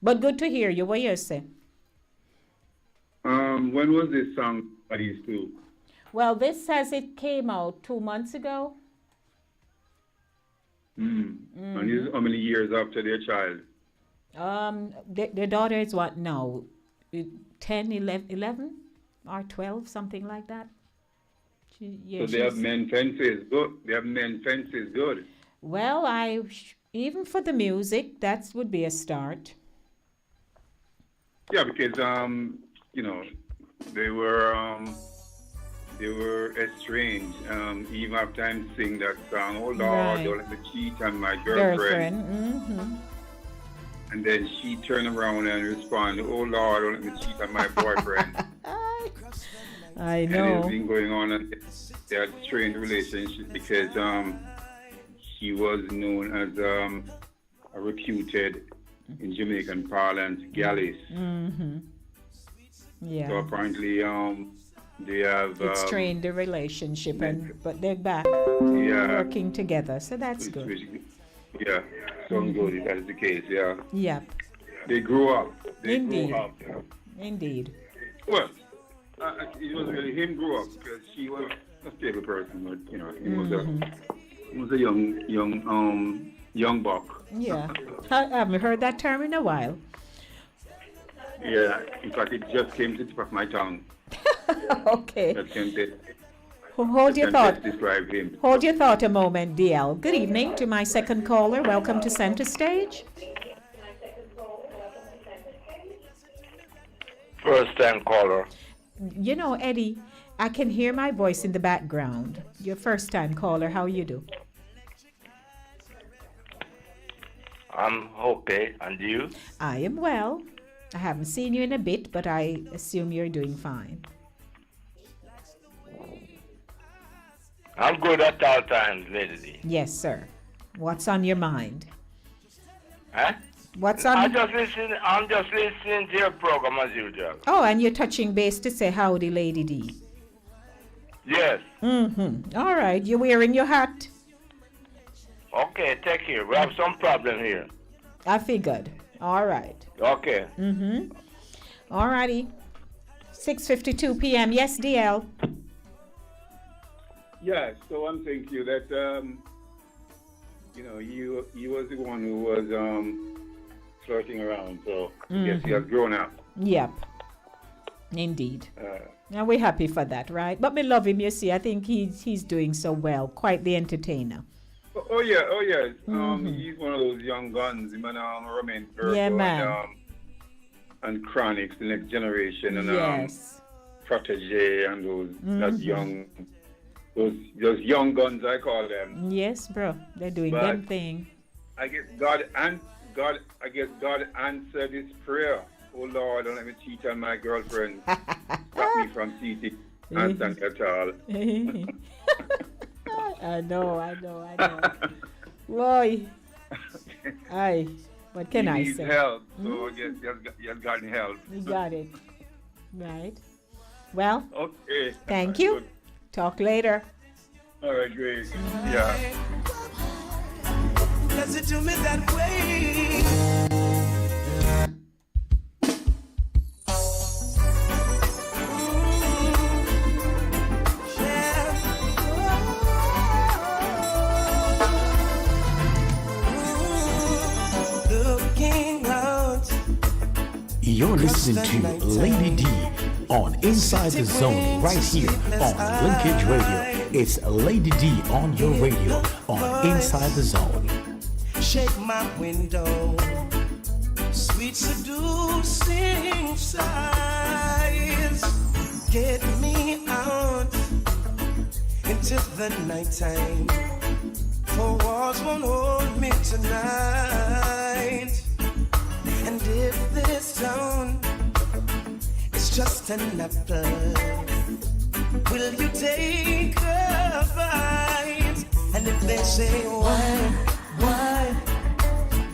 But good to hear you. What you say? When was this song Buddies too? Well, this says it came out 2 months ago. And this is how many years after their child? Their daughter is what now? 10, 11 or 12, something like that. So they have men fences good. They have men fences good. Well, even for the music, that would be a start. Yeah, because they were estranged. Even after I sing that song, oh Lord, Right. don't let me cheat on my girlfriend. Mm-hmm. And then she turned around and responded, oh Lord, don't let me cheat on my boyfriend. I And know. it's been going on and they had a strained relationship because he was known as a reputed, in Jamaican parlance, galleys. Mm-hmm. Yeah. So apparently they have... It strained the relationship, but they're back working together, so that's good. Yeah, sounds good if that is the case, yeah. Yep. They grew up. Indeed. Grew up. Indeed. Well, it wasn't really him grew up because she was a stable person, but he was a young buck. Yeah. I haven't heard that term in a while. Yeah, in fact, it just came to the tip of my tongue. Okay. That came to Hold your thought. describe him. Hold your thought a moment, DL. Good evening to my second caller. Welcome to Center Stage. First time caller. You know, Eddie, I can hear my voice in the background. Your first time caller, how you do? I'm okay, and you? I am well. I haven't seen you in a bit, but I assume you're doing fine. I'm good at all times, Lady D. Yes, sir. What's on your mind? Huh? What's on? I'm just listening to your program as usual. Oh, and you're touching base to say howdy, Lady D. Yes. Mm-hmm. All right. You're wearing your hat. Okay, take care. We have some problem here. I figured. All right. Okay. Mm-hmm. All righty. 6:52 p.m. Yes, DL. Yeah, so I'm saying to you that, you was the one who was flirting around, so I guess he has grown up. Yep. Indeed. And we're happy for that, right? But we love him, you see. I think he's doing so well. Quite the entertainer. Oh yeah. He's one of those young guns. He man, Romain Virgo, Yeah, man. and Chronix, the next generation, and Yes. Protege, and those young guns, I call them. Yes, bro. They're doing But them thing. I guess God answered his prayer. Oh Lord, don't let me cheat on my girlfriend. Stop me from cheating. Answer at all. I know. Boy. Aye. What can I He say? needs help. So I guess he has gotten help. You got it. Right. Well, Okay. thank you. Good. Talk later. All right, great. Yeah. Does it do me that way? You're listening to Lady D on Inside the Zone right here on Linkage Radio. It's Lady D on your radio on Inside the Zone. Shake my window, sweet seducing sighs, get me out into the nighttime, for walls won't hold me tonight. And if this town is just an apple, will you take a bite? And if they say why?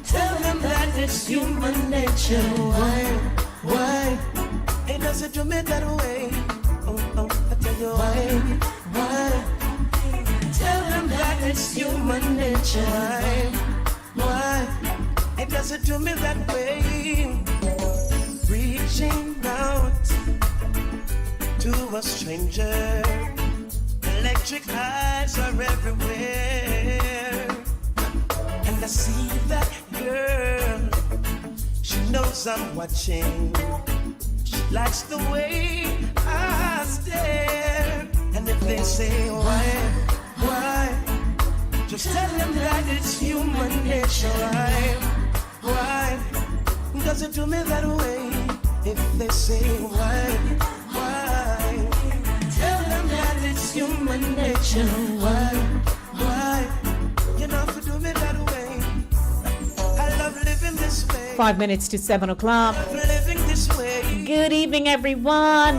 Tell them that it's human nature. Why? It doesn't do me that way. Oh, I tell you why? Tell them that it's human nature. Why? It doesn't do me that way. Reaching out to a stranger, electric eyes are everywhere. And I see that girl, she knows I'm watching. She likes the way I stare. And if they say why? Just tell them that it's human nature. Why does it do me that way? If they say why? Tell them that it's human nature. Why? You know if you do me that way. I love living this way. 5 minutes to 7 o'clock. Living this way. Good evening, everyone.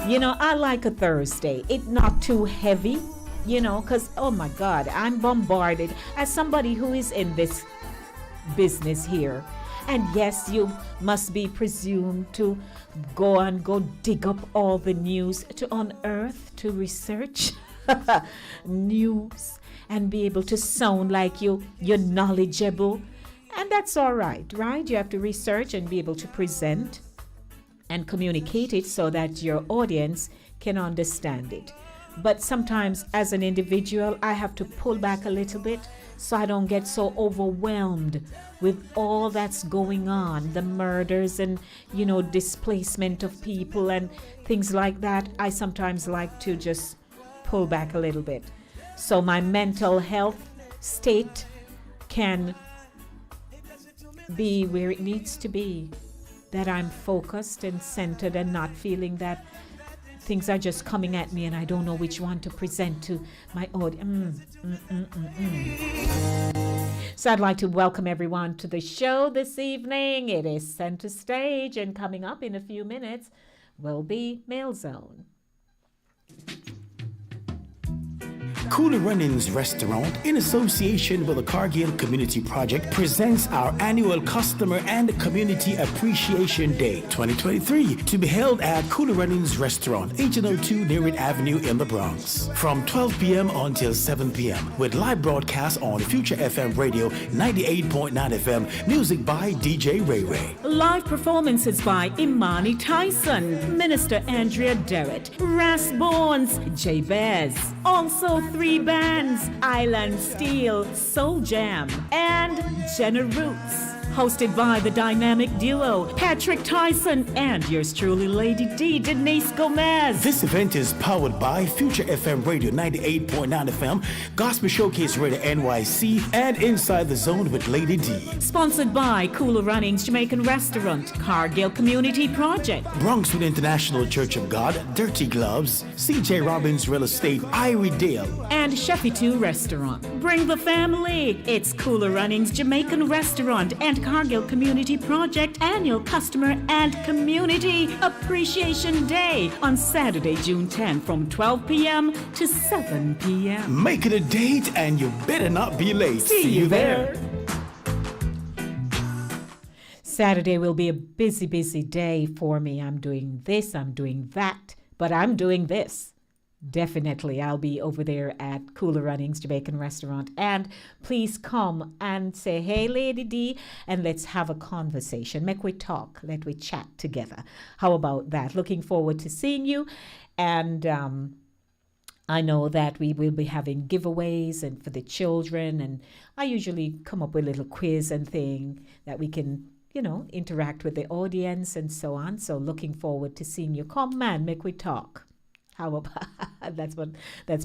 You know, I like a Thursday. It's not too heavy, you know, because, oh my God, I'm bombarded as somebody who is in this business here. And yes, you must be presumed to go dig up all the news, to unearth, to research news, and be able to sound like you're knowledgeable. And that's all right? You have to research and be able to present and communicate it so that your audience can understand it. But sometimes as an individual, I have to pull back a little bit so I don't get so overwhelmed with all that's going on, the murders and, you know, displacement of people and things like that. I sometimes like to just pull back a little bit so my mental health state can be where it needs to be, that I'm focused and centered and not feeling that things are just coming at me and I don't know which one to present to my audience. So I'd like to welcome everyone to the show this evening. It is Center Stage, and coming up in a few minutes will be Mail Zone. Cooler Runnings Restaurant, in association with the Cargill Community Project, presents our annual Customer and Community Appreciation Day 2023 to be held at Cooler Runnings Restaurant, 1802 Nearwood Avenue in the Bronx, from 12 p.m. until 7 p.m. with live broadcast on Future FM Radio 98.9 FM, music by DJ Ray Ray. Live performances by Imani Tyson, Minister Andrea Derrett, Ras Bones, J Bez. Also 3 bands, Island Steel, Soul Jam, and Jenna Roots. Hosted by the dynamic duo, Patrick Tyson and yours truly, Lady D, Denise Gomez. This event is powered by Future FM Radio 98.9 FM, Gospel Showcase Radio NYC, and Inside the Zone with Lady D. Sponsored by Cooler Runnings Jamaican Restaurant, Cargill Community Project, Bronxwood International Church of God, Dirty Gloves, CJ Robbins Real Estate, Irie Dale, and Sheffy 2 Restaurant. Bring the family. It's Cooler Runnings Jamaican Restaurant and Cargill Community Project Annual Customer and Community Appreciation Day on Saturday, June 10 from 12 p.m. to 7 p.m. Make it a date and you better not be late. See you there. Saturday will be a busy, busy day for me. I'm doing this, I'm doing that, but I'm doing this. Definitely, I'll be over there at Cooler Runnings Jamaican Restaurant. And please come and say, hey, Lady D, and let's have a conversation. Make we talk, let we chat together. How about that? Looking forward to seeing you. And I know that we will be having giveaways and for the children. And I usually come up with a little quiz and thing that we can, interact with the audience and so on. So looking forward to seeing you. Come, man, make we talk. How about that's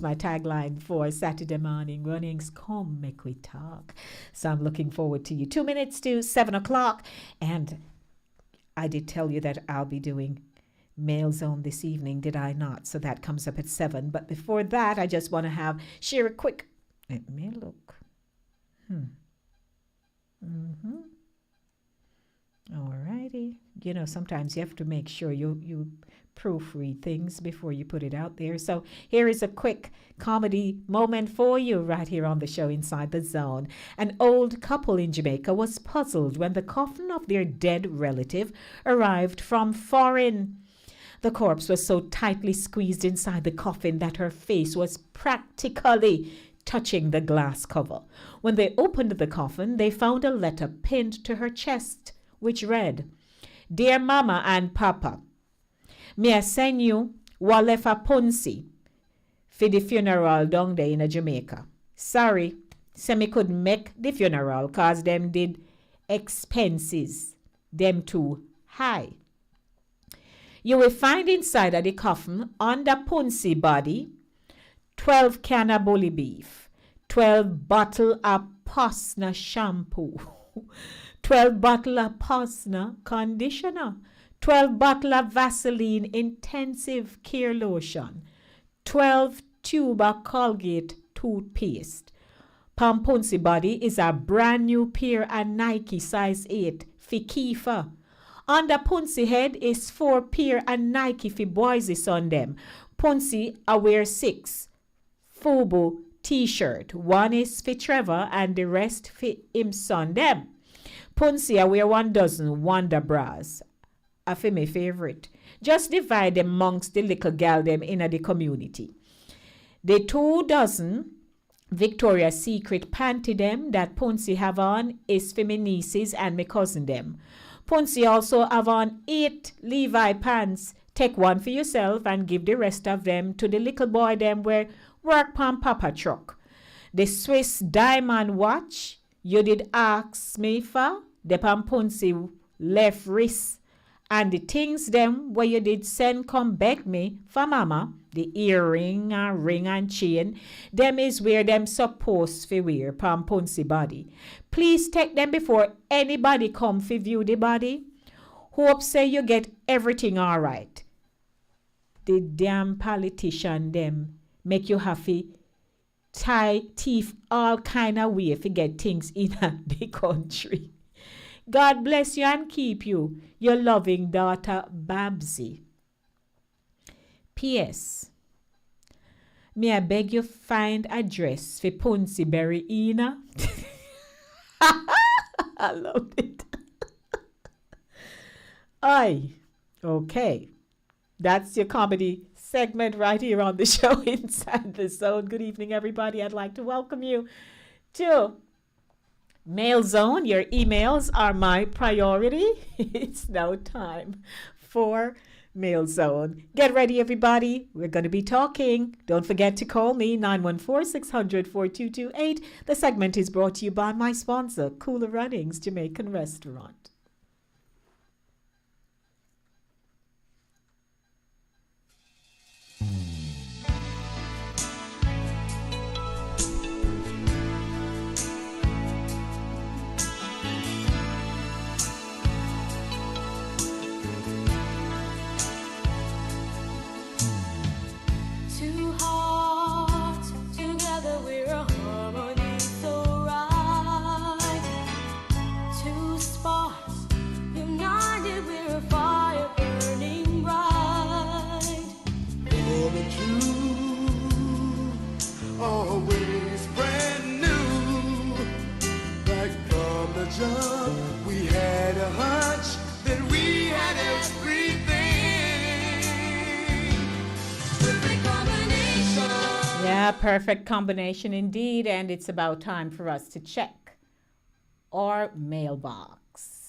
my tagline for Saturday morning runnings. Come, make we talk. So I'm looking forward to you. 2 minutes to 7 o'clock. And I did tell you that I'll be doing Mail Zone this evening, did I not? So that comes up at 7. But before that, I just want to share a quick, let me look. All righty. Sometimes you have to make sure you proofread things before you put it out there. So here is a quick comedy moment for you right here on the show Inside the Zone. An old couple in Jamaica was puzzled when the coffin of their dead relative arrived from foreign. The corpse was so tightly squeezed inside the coffin that her face was practically touching the glass cover. When they opened the coffin, they found a letter pinned to her chest, which read, Dear Mama and Papa, may I send you Walefa Punsi for the funeral down there in Jamaica. Sorry, say me couldn't make the funeral cause them did expenses, them too high. You will find inside of the coffin under Punsi body 12 can of bully beef, 12 bottle of Posna shampoo, 12 bottle of Posna conditioner, 12 bottle of Vaseline intensive care lotion, 12 tube of Colgate toothpaste. Pampunsi body is a brand new pair of Nike size 8 for Kiefer. Under Punsi head is 4 pair of Nike for boys on them. Punsi I wear 6 Fubu t-shirt. One is for Trevor and the rest for him son them. Punsi I wear 1 dozen Wonder bras. A for my favorite. Just divide them amongst the little gal them in the community. The 2 dozen Victoria's Secret panty them that Punsi have on is for my nieces and my cousin them. Punsi also have on 8 Levi pants. Take 1 for yourself and give the rest of them to the little boy them where work pan Papa truck. The Swiss diamond watch you did ask me for, the Pampunsi left wrist, and the things them where you did send come back me for mama, the earring and ring and chain, them is where them supposed to wear Pampunsi body. Please take them before anybody come to view the body. Hope say you get everything all right. The damn politician them make you have to tie teeth all kind of way to get things in the country. God bless you and keep you, your loving daughter Babsy. P.S. May I beg you find address for Punsi Berry Ina? I loved it. Aye. Okay. That's your comedy segment right here on the show Inside the Zone. Good evening, everybody. I'd like to welcome you to Mail Zone. Your emails are my priority. It's now time for Mail Zone. Get ready, everybody. We're going to be talking. Don't forget to call me, 914-600-4228. The segment is brought to you by my sponsor, Cooler Runnings Jamaican Restaurant. Two hearts together, we're a harmony. A perfect combination indeed, and it's about time for us to check our mailbox.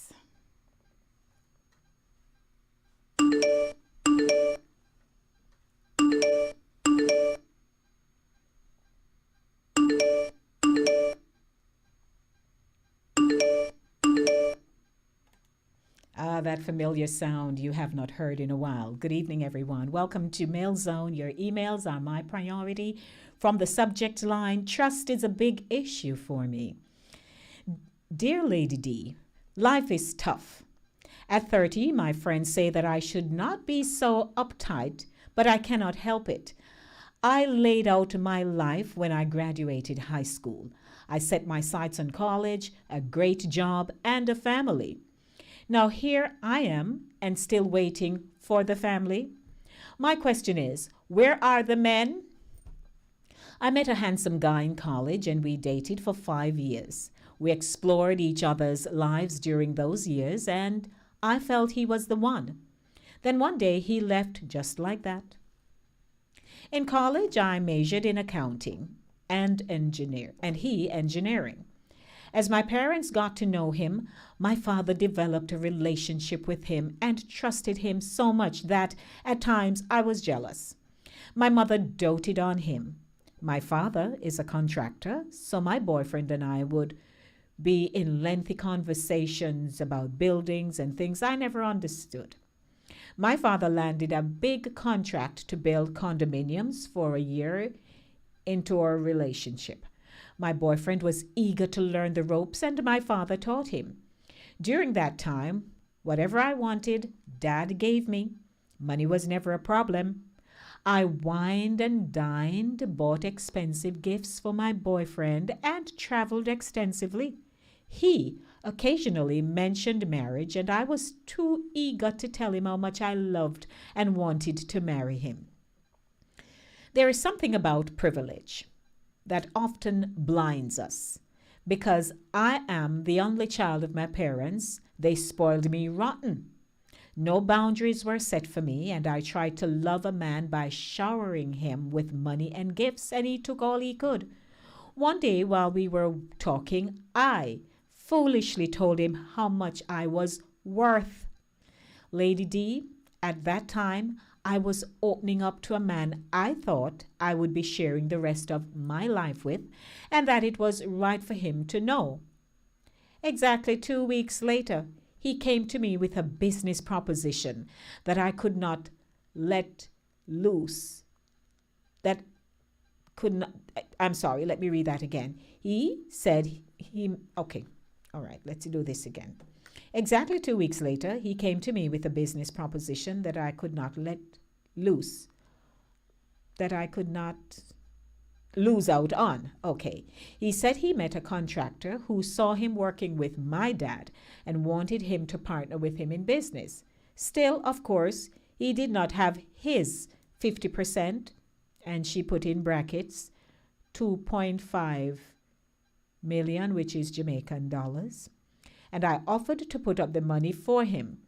That familiar sound you have not heard in a while. Good evening, everyone. Welcome to Mail Zone. Your emails are my priority. From the subject line, trust is a big issue for me. Dear Lady D, life is tough. At 30, my friends say that I should not be so uptight, but I cannot help it. I laid out my life when I graduated high school. I set my sights on college, a great job, and a family. Now here I am and still waiting for the family. My question is, where are the men? I met a handsome guy in college and we dated for 5 years. We explored each other's lives during those years and I felt he was the one. Then one day he left just like that. In college, I majored in accounting and he engineering. As my parents got to know him, my father developed a relationship with him and trusted him so much that at times I was jealous. My mother doted on him. My father is a contractor, so my boyfriend and I would be in lengthy conversations about buildings and things I never understood. My father landed a big contract to build condominiums for a year into our relationship. My boyfriend was eager to learn the ropes and my father taught him. During that time, whatever I wanted, Dad gave me. Money was never a problem. I wined and dined, bought expensive gifts for my boyfriend, and traveled extensively. He occasionally mentioned marriage, and I was too eager to tell him how much I loved and wanted to marry him. There is something about privilege that often blinds us. Because I am the only child of my parents, they spoiled me rotten. No boundaries were set for me, and I tried to love a man by showering him with money and gifts, and he took all he could. One day while we were talking, I foolishly told him how much I was worth. Lady D, at that time, I was opening up to a man I thought I would be sharing the rest of my life with, and that it was right for him to know. Exactly 2 weeks later, he came to me with a business proposition that I could not let loose. Let me read that again. He said let's do this again. Exactly 2 weeks later, he came to me with a business proposition that I could not let loose, that I could not lose out on. Okay. He said he met a contractor who saw him working with my dad and wanted him to partner with him in business. Still, of course, he did not have his 50%, and she put in brackets, 2.5 million, which is Jamaican dollars. And I offered to put up the money for him.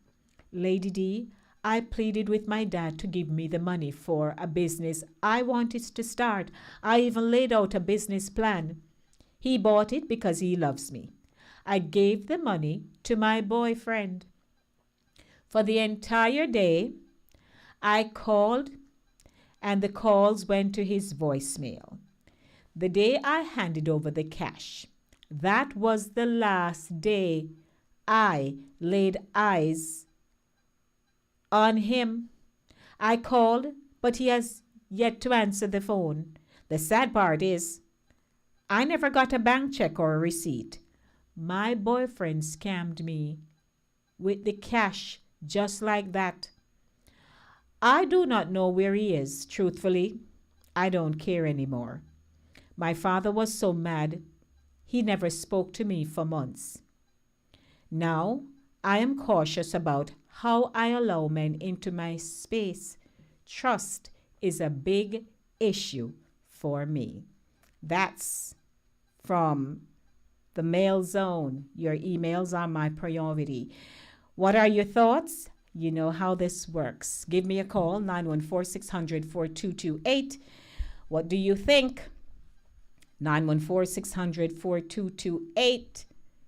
Lady D, I pleaded with my dad to give me the money for a business I wanted to start. I even laid out a business plan. He bought it because he loves me. I gave the money to my boyfriend. For the entire day, I called and the calls went to his voicemail. The day I handed over the cash, that was the last day I laid eyes on him. I called, but he has yet to answer the phone. The sad part is, I never got a bank check or a receipt. My boyfriend scammed me with the cash just like that. I do not know where he is, truthfully. I don't care anymore. My father was so mad, he never spoke to me for months. Now, I am cautious about how I allow men into my space. Trust is a big issue for me. That's from the Mail Zone. Your emails are my priority. What are your thoughts? You know how this works. Give me a call, 914-600-4228. What do you think? 914-600-4228.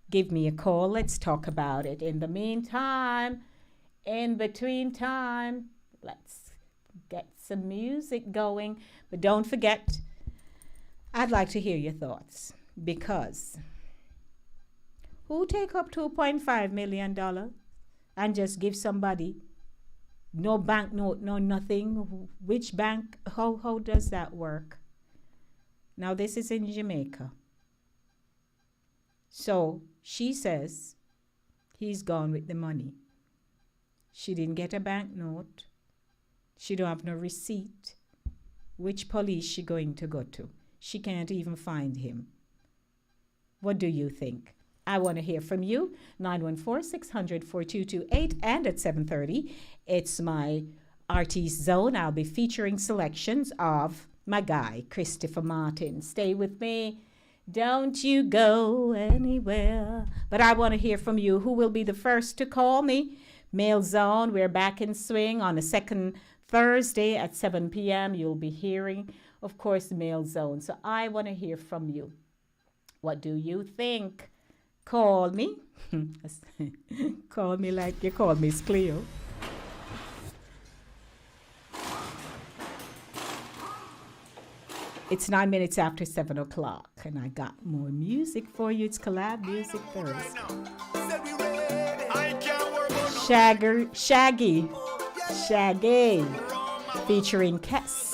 Give me a call. Let's talk about it. In the meantime, in between time, let's get some music going. But don't forget, I'd like to hear your thoughts, because who take up $2.5 million and just give somebody no banknote, no nothing? Which bank? How does that work? Now, this is in Jamaica. So she says he's gone with the money. She didn't get a banknote. She don't have no receipt. Which police she going to go to? She can't even find him. What do you think? I want to hear from you. 914-600-4228, and at 7:30, it's my Artist Zone. I'll be featuring selections of my guy, Christopher Martin. Stay with me. Don't you go anywhere. But I want to hear from you. Who will be the first to call me? Mail Zone, we're back in swing on the second Thursday at 7 p.m. You'll be hearing, of course, the Mail Zone. So I want to hear from you. What do you think? Call me. Call me like you called Miss Cleo. It's 9 minutes after 7 o'clock, and I got more music for you. It's Collab Music Thursday. Shaggy, featuring Kess.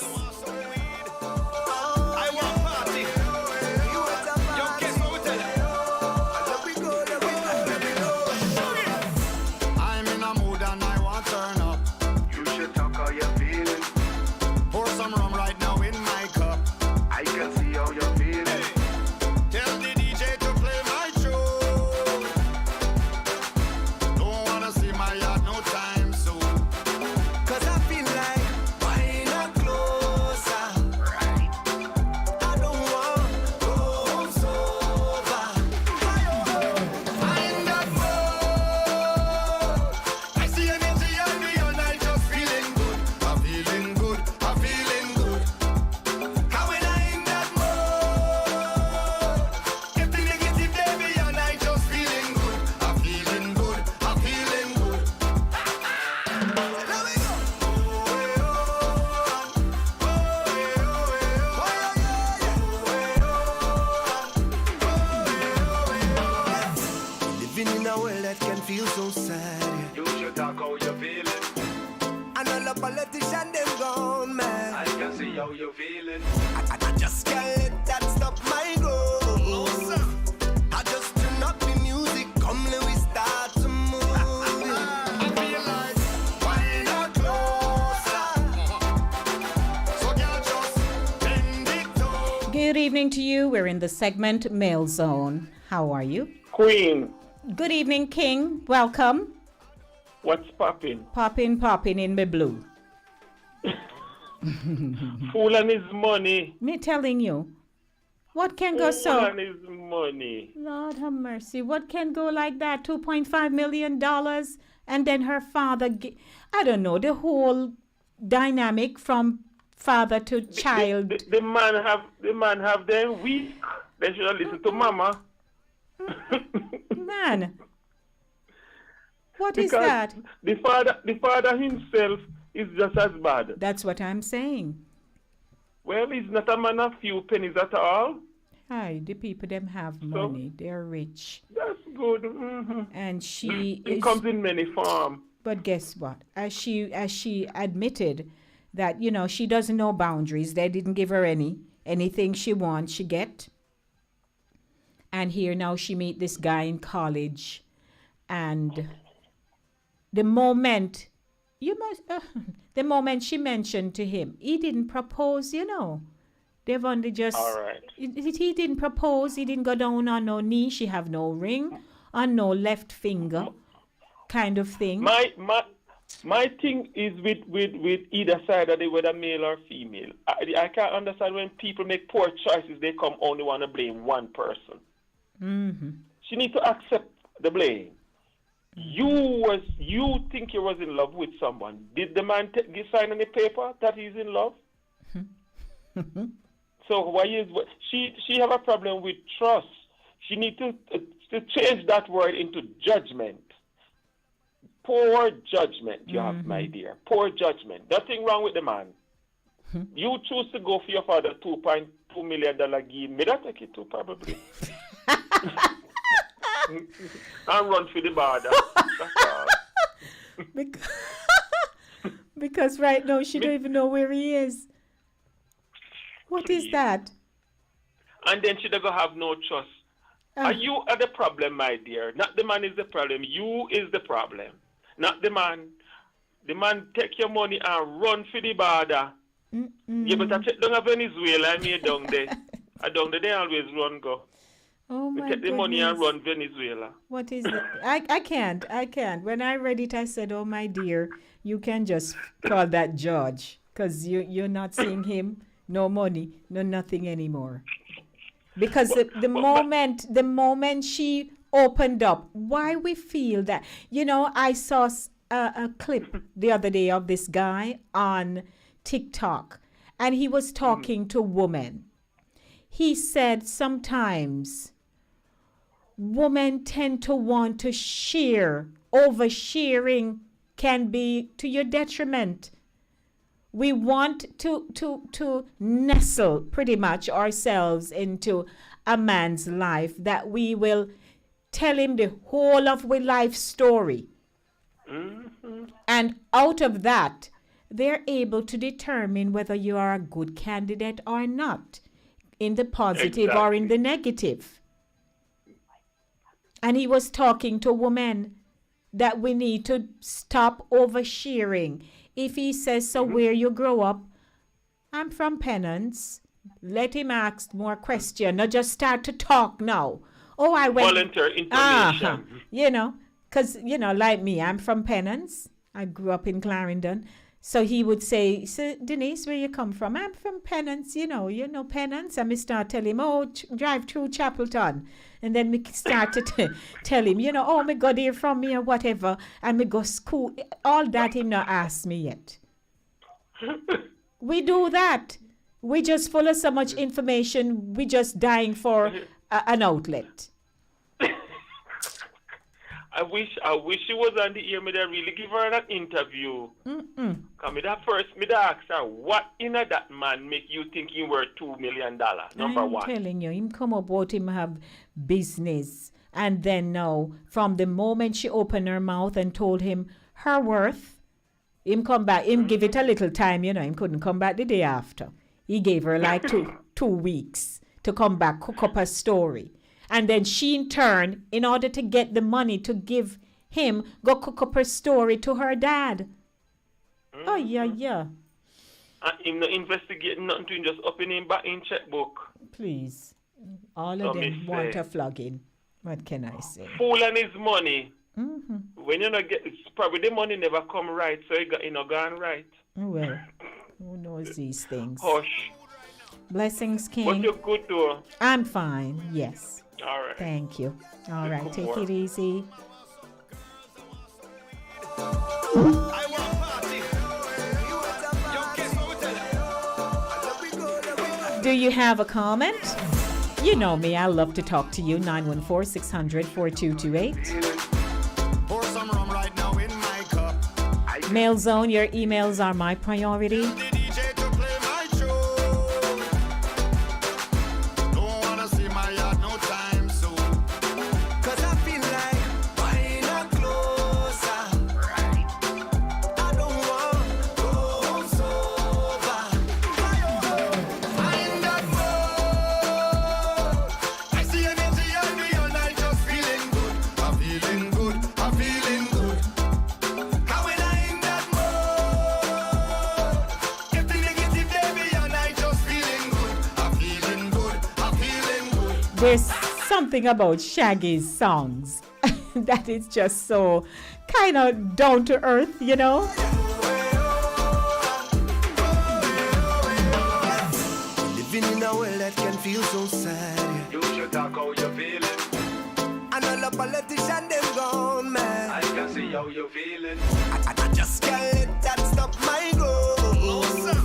Good evening to you. We're in the segment Mail Zone. How are you? Queen. Good evening, King. Welcome. What's popping? Popping in my blue. Fool and his money. Me telling you. What can go so? Fool and his money. Lord have mercy. What can go like that? $2.5 million. And then her father, I don't know, the whole dynamic from father to child. The man have them weak. They should have listened to mama. Man. What because is that? The father himself is just as bad. That's what I'm saying. Well, he's not a man of few pennies at all. Hi, the people them have money. They're rich. That's good. Mm-hmm. And it comes in many forms. But guess what? As she admitted that, you know, she doesn't know boundaries. They didn't give her anything she wants, she get. And here now she meet this guy in college, and the moment the moment she mentioned to him, he didn't propose, you know. They've only just all right. He didn't propose. He didn't go down on no knee. She have no ring on no left finger, kind of thing. My thing is with either side, of whether male or female. I can't understand when people make poor choices. They only want to blame one person. Mm-hmm. She needs to accept the blame. You think you was in love with someone. Did the man sign any paper that he's in love? So why is she have a problem with trust? She need to change that word into judgment. Poor judgment you have, my dear. Poor judgment. Nothing wrong with the man. You choose to go for your father $2.2 million give me that take it too probably. And run for the border. That's all. Because right now she don't even know where he is. What is that? And then she doesn't have no trust. You are the problem, my dear. Not the man is the problem. You is the problem. Not the man. The man take your money and run for the border. Yeah, but I take down to Venezuela. I mean down there. Down there they always run go. Oh my take the money and run Venezuela. What is it? I can't. When I read it, I said, oh my dear, you can just call that George. Because you're not seeing him. No money, no nothing anymore. Because the moment she opened up, why we feel that, I saw a clip the other day of this guy on TikTok, and he was talking to women. He said sometimes women tend to want to share. Oversharing can be to your detriment. We want to nestle pretty much ourselves into a man's life that we will tell him the whole of our life story. And out of that, they're able to determine whether you are a good candidate or not, in the positive or in the negative. And he was talking to women that we need to stop oversharing. If he says, so where you grow up, I'm from Penance. Let him ask more questions. Not just start to talk now. Oh, I went. Volunteer information. Because, like me, I'm from Penance. I grew up in Clarendon. So he would say, so Denise, where you come from? I'm from Penance, you know Penance. And we start telling him, oh, drive through Chapelton. And then we start to tell him, oh, me got here from me or whatever. And we go school. All that him not asked me yet. We do that. We just full of so much information. We just dying for an outlet. I wish she was on the air. Me da really give her an interview. Cause me ask her, what in that man make you think he worth $2 million? Number one. I'm telling you, him come about him have business, and then now from the moment she opened her mouth and told him her worth, him come back. Him give it a little time. Him couldn't come back the day after. He gave her like 2 weeks to come back, cook up a story. And then she, in turn, in order to get the money to give him, go cook up her story to her dad. Oh, yeah. And him not investigating nothing to him, just open him back in checkbook. Please. All of them want a flogging. What can I say? Fool and his money. When you not get, it's probably the money never come right, so he not gone right. Well, who knows these things? Hush. Blessings, King. But you're good, though. I'm fine, yes. All right. Thank you. All right, take it easy. Do you have a comment? You know me, I love to talk to you. 914-600-4228. Mail Zone, your emails are my priority. There's something about Shaggy's songs that is just so kind of down to earth, Living in a world that can feel so sad. You should talk how you're feeling. And all the politicians, them gone, man. I can see how you're feeling. I just can't let that stop my growth.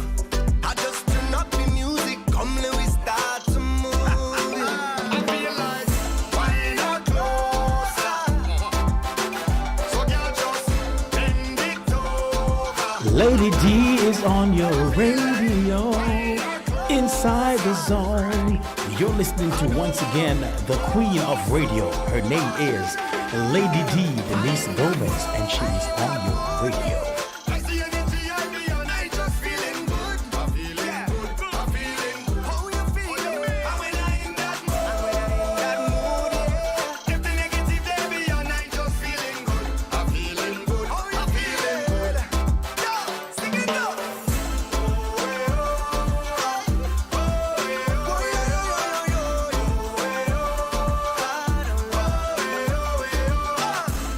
I just turn up the music, come Lewis. Lady D is on your radio. Inside the zone. You're listening to, once again, the queen of radio. Her name is Lady D, Denise Gomez, and she's on your radio.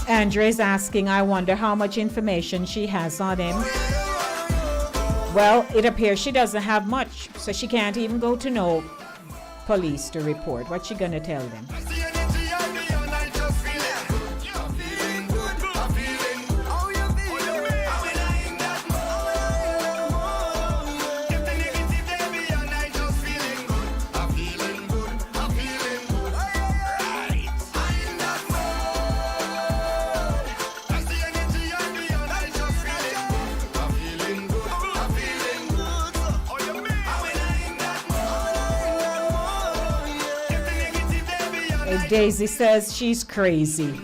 Andre's asking, I wonder how much information she has on him. Well, it appears she doesn't have much, so she can't even go to no police to report. What's she gonna tell them? Daisy says she's crazy.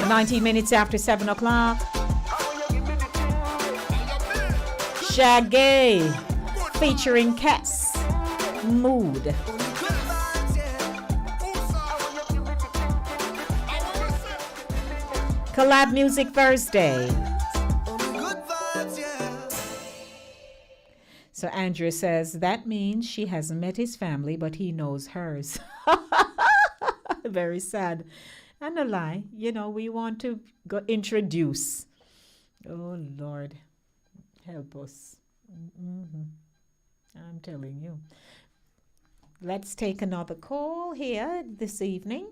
19 minutes after 7 o'clock. Shaggy featuring Cass. Mood. Collab Music Thursday. So Andrea says that means she hasn't met his family, but he knows hers. Very sad. And a lie. You know, we want to go introduce. Oh, Lord. Help us. I'm telling you. Let's take another call here this evening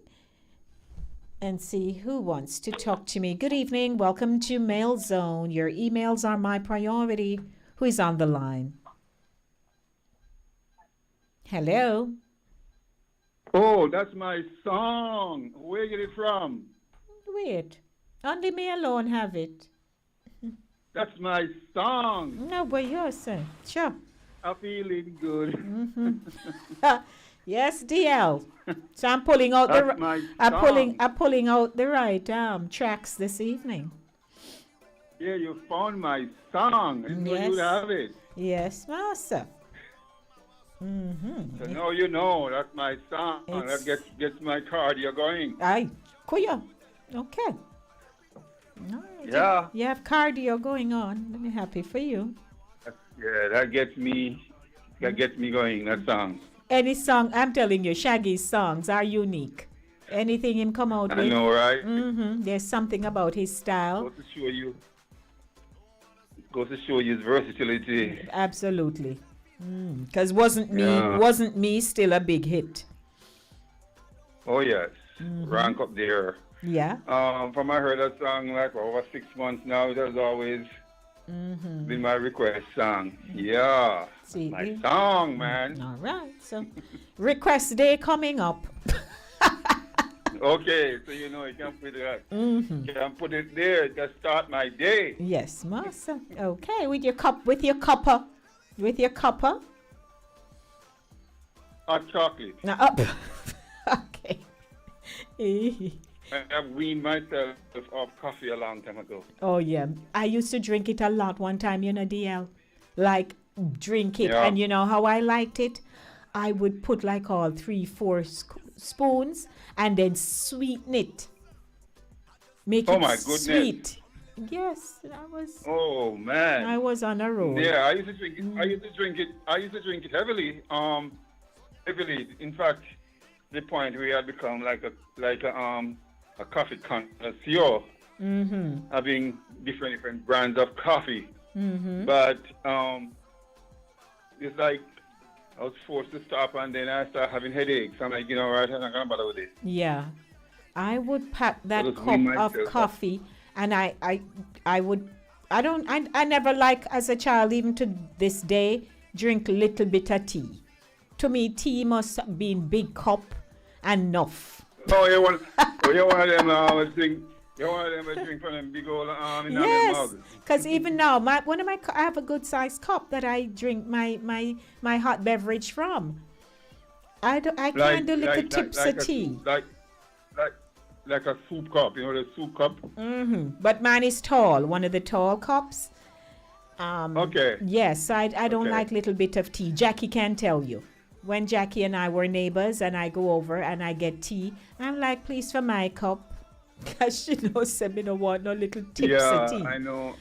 and see who wants to talk to me. Good evening. Welcome to Mail Zone. Your emails are my priority. Who is on the line? Hello. Oh, that's my song. Where you get it from? Wait. Only me alone have it. That's my song. No, but yours, sir. Sure. I'm feeling good. Yes, DL. So I'm pulling out That's my I'm pulling out the right tracks this evening. Yeah, you found my song. I didn't know you'd have it. Yes, master. So now you know that's my song. That gets my cardio going. Aye, kuya. Okay. No, Yeah. You have cardio going on. I'm happy for you. Yeah, that gets me going, that song. Any song, I'm telling you, Shaggy's songs are unique. Anything him come out with. I know, right? There's something about his style. Goes to show you his versatility. Absolutely. Because wasn't me still a big hit? Oh yes, rank up there. Yeah. From I heard that song like over 6 months now. It has always been my request song. Yeah, See, my song, man. All right. So, request day coming up. Okay, so you know you can put that. You can put it there to start my day. Yes, master. Okay, with your cuppa. With your cuppa? Hot chocolate. Now up. Okay. I have weaned myself off coffee a long time ago. Oh yeah, I used to drink it a lot one time, you know, DL. Like drink it, Yeah. and you know how I liked it? I would put like all 3-4 spoons and then sweeten it. Make Oh it my goodness. sweet. Yes, I was. Oh man. I was on a roll. Yeah, I used to drink it. I used to drink it heavily. Heavily. In fact, the point where I had become like a coffee connoisseur, having different brands of coffee. But it's like I was forced to stop, and then I started having headaches. I'm like, you know, right, I'm not gonna bother with this. Yeah, I would pack that Just cup wean of myself coffee, and I never like as a child, even to this day, drink little bit of tea. To me, tea must be in big cup and enough. Oh, you're one of them. I always think You want them to drink from them big old in Yes, mugs. because even now, I have a good sized cup that I drink my hot beverage from. I can't do little tips of tea. Like a soup cup, the soup cup. But mine is tall, one of the tall cups. Okay. Yes, I don't Okay. like little bit of tea. Jackie can tell you. When Jackie and I were neighbors and I go over and I get tea, I'm like, please for my cup. Because she knows me don't want no little tips of tea. I know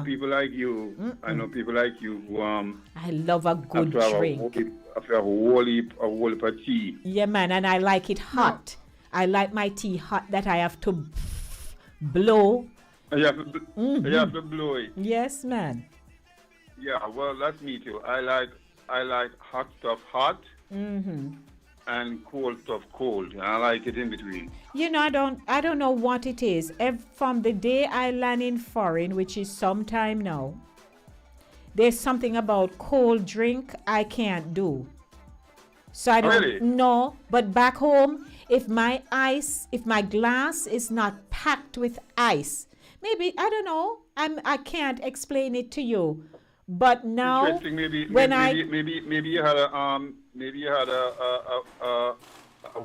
people like you. I know people like you who I love a good have to drink. have a whole heap of tea. Yeah, man, and I like it hot. I like my tea hot that I have to blow. You have to blow it. Yes, man. Yeah, well, that's me too. I like hot stuff hot and cold stuff cold. I like it in between. You know, I don't know what it is. From the day I land in foreign, which is some time now, there's something about cold drink I can't do. So I don't Really? know. But back home, if my glass is not packed with ice, maybe I don't know. I can't explain it to you. But now, Interesting. Maybe you had a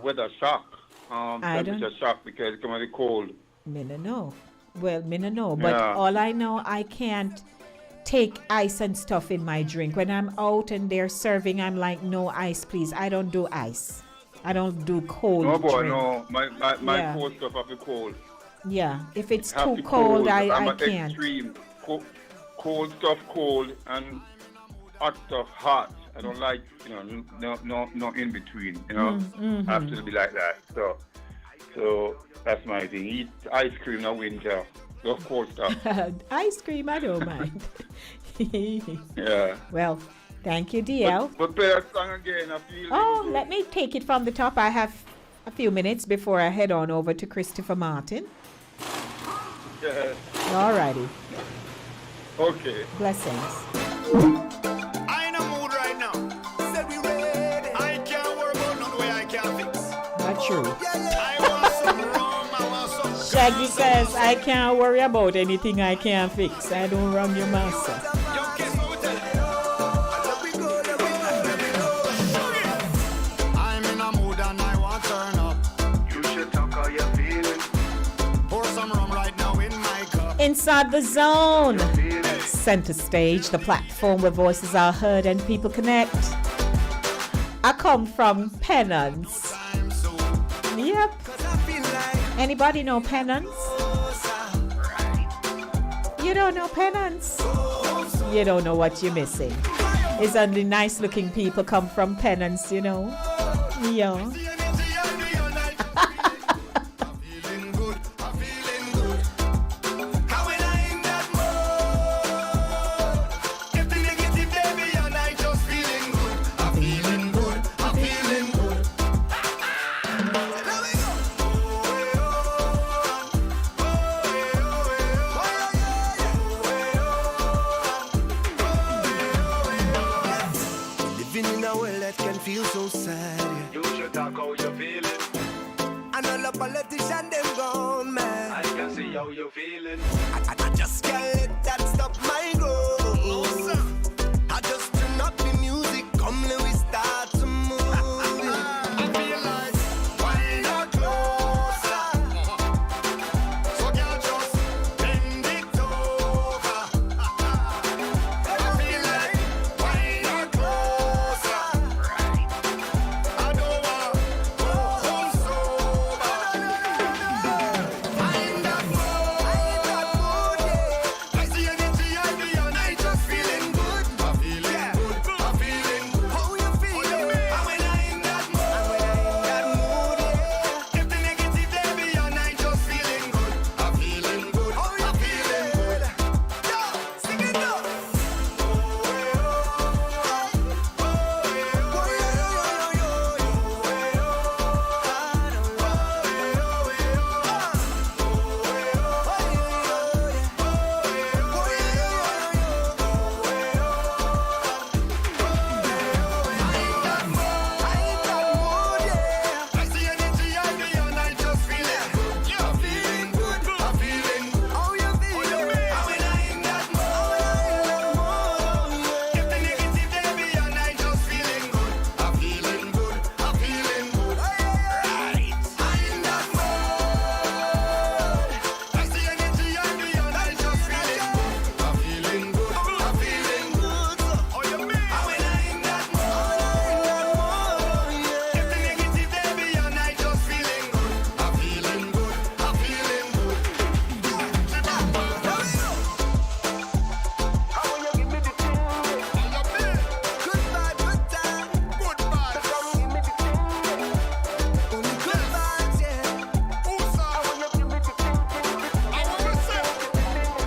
weather shock, temperature shock because it's coming to cold. Me no know. Well, me no know. But Yeah. all I know, I can't take ice and stuff in my drink. When I'm out and they're serving, I'm like, no ice, please. I don't do ice. I don't do cold No boy, drink. no. My Yeah. cold stuff have to cold. Yeah, if it's Have too to cold, I'm I an can't. extreme. Cold stuff cold and hot stuff hot. I don't like no in between. Have to be like that. So that's my thing. Eat ice cream in the winter. Love cold stuff. Ice cream, I don't mind. Yeah. Well, thank you, DL. But play that song again. I feel Oh, let me take it from the top. I have a few minutes before I head on over to Christopher Martin. Yeah. Alrighty. Okay. Blessings. I in a mood right now. Said we ready. I can't worry about none way I can't fix. Not true. I want some rum, I want some Shaggy says, I can't worry about anything I can't fix. I don't run your master. I'm in a mood and I want to turn up. You should talk how you're feeling. Pour some rum right now in my cup. Inside the Zone. Center stage, the platform where voices are heard and people connect. I come from Penance. Yep. Anybody know Penance? You don't know Penance? You don't know what you're missing. It's only nice looking people come from Penance, you know. Yeah. Living in a world that can feel so sad. You should talk how you're feeling. And all the politicians, them gone mad. I can see how you're feeling. I just can't let that stop my growth. I just turn up the music, come now we start to move. I feel like, why not closer? So girl, just bend it over. I feel like, why not closer? I don't want to go home sober.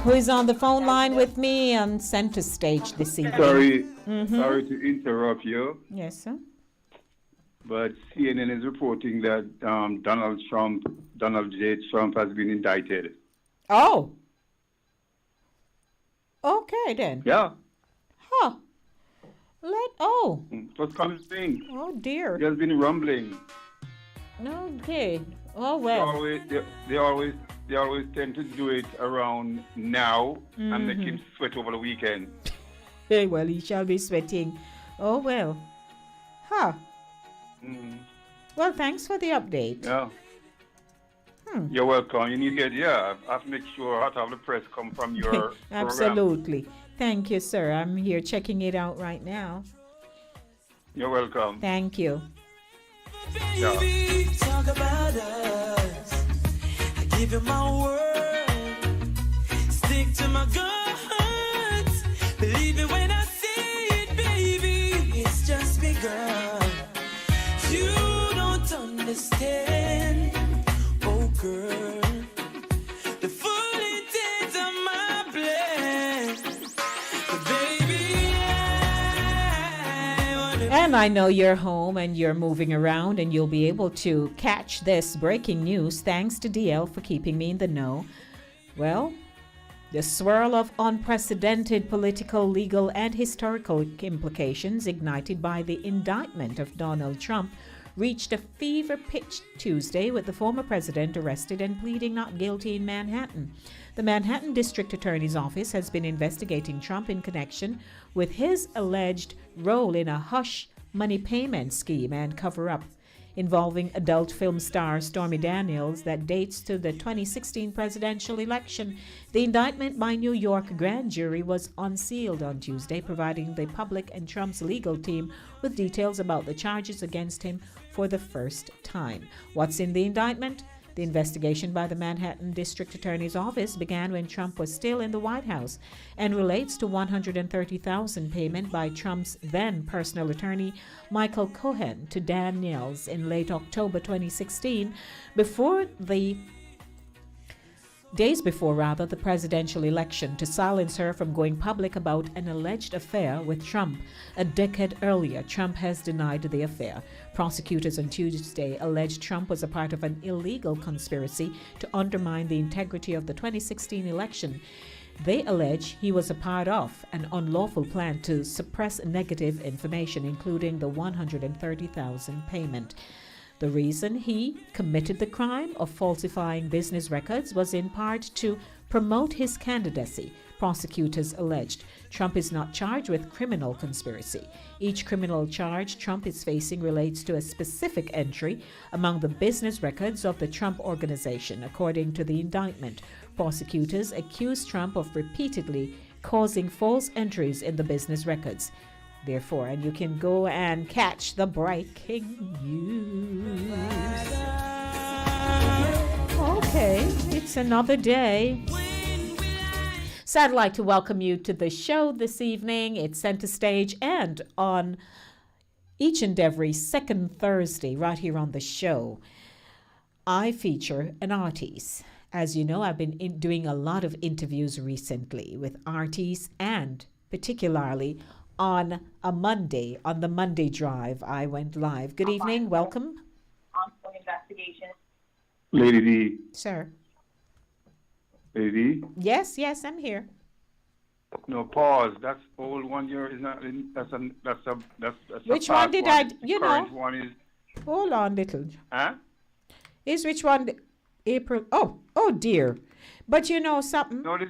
who is on the phone line with me on center stage this evening. Sorry to interrupt you, Yes, sir. but CNN is reporting that Donald J. Trump has been indicted. Oh. Okay then. Yeah. Huh. Oh. What's coming? Oh dear. There's been rumbling. Okay. Oh They well. always tend to do it around now and make him sweat over the weekend. Hey, well, he shall be sweating. Oh well. Huh. Well, thanks for the update. Yeah. You're welcome. You need to get, I have to make sure I have to have the press come from your program. Absolutely. Thank you, sir. I'm here checking it out right now. You're welcome. Thank you. Yeah. Baby, talk about us. I give you my word. Stick to my guns. Believe me when I say it, baby. It's just begun. You don't understand, oh girl. The full intent of my plan. But baby, And I know you're home and you're moving around and you'll be able to catch this breaking news. Thanks to DL for keeping me in the know. Well, the swirl of unprecedented political, legal, and historical implications ignited by the indictment of Donald Trump reached a fever pitch Tuesday with the former president arrested and pleading not guilty in Manhattan. The Manhattan District Attorney's Office has been investigating Trump in connection with his alleged role in a hush money payment scheme and cover-up involving adult film star Stormy Daniels that dates to the 2016 presidential election. The indictment by New York grand jury was unsealed on Tuesday, providing the public and Trump's legal team with details about the charges against him for the first time. What's in the indictment? The investigation by the Manhattan District Attorney's Office began when Trump was still in the White House and relates to $130,000 payment by Trump's then personal attorney Michael Cohen to Daniels in late October 2016, days before the presidential election, to silence her from going public about an alleged affair with Trump. A decade earlier, Trump has denied the affair. Prosecutors on Tuesday alleged Trump was a part of an illegal conspiracy to undermine the integrity of the 2016 election. They allege he was a part of an unlawful plan to suppress negative information, including the $130,000 payment. The reason he committed the crime of falsifying business records was in part to promote his candidacy, prosecutors alleged. Trump is not charged with criminal conspiracy. Each criminal charge Trump is facing relates to a specific entry among the business records of the Trump Organization, according to the indictment. Prosecutors accuse Trump of repeatedly causing false entries in the business records. Therefore, and you can go and catch the breaking news. Okay, it's another day. So I'd like to welcome you to the show this evening. It's Center Stage, and on each and every second Thursday right here on the show, I feature an artist. As you know, I've been doing a lot of interviews recently with artists, and particularly on a Monday, on the Monday Drive, I went live. Good evening, welcome. Lady D. Sir. Lady D. Yes, I'm here. No, pause. That's old one year is not. That's a. Which one did I? You know. Current one is. Hold on, little. Huh? Is which one? April. Oh dear. But you know something. No, this.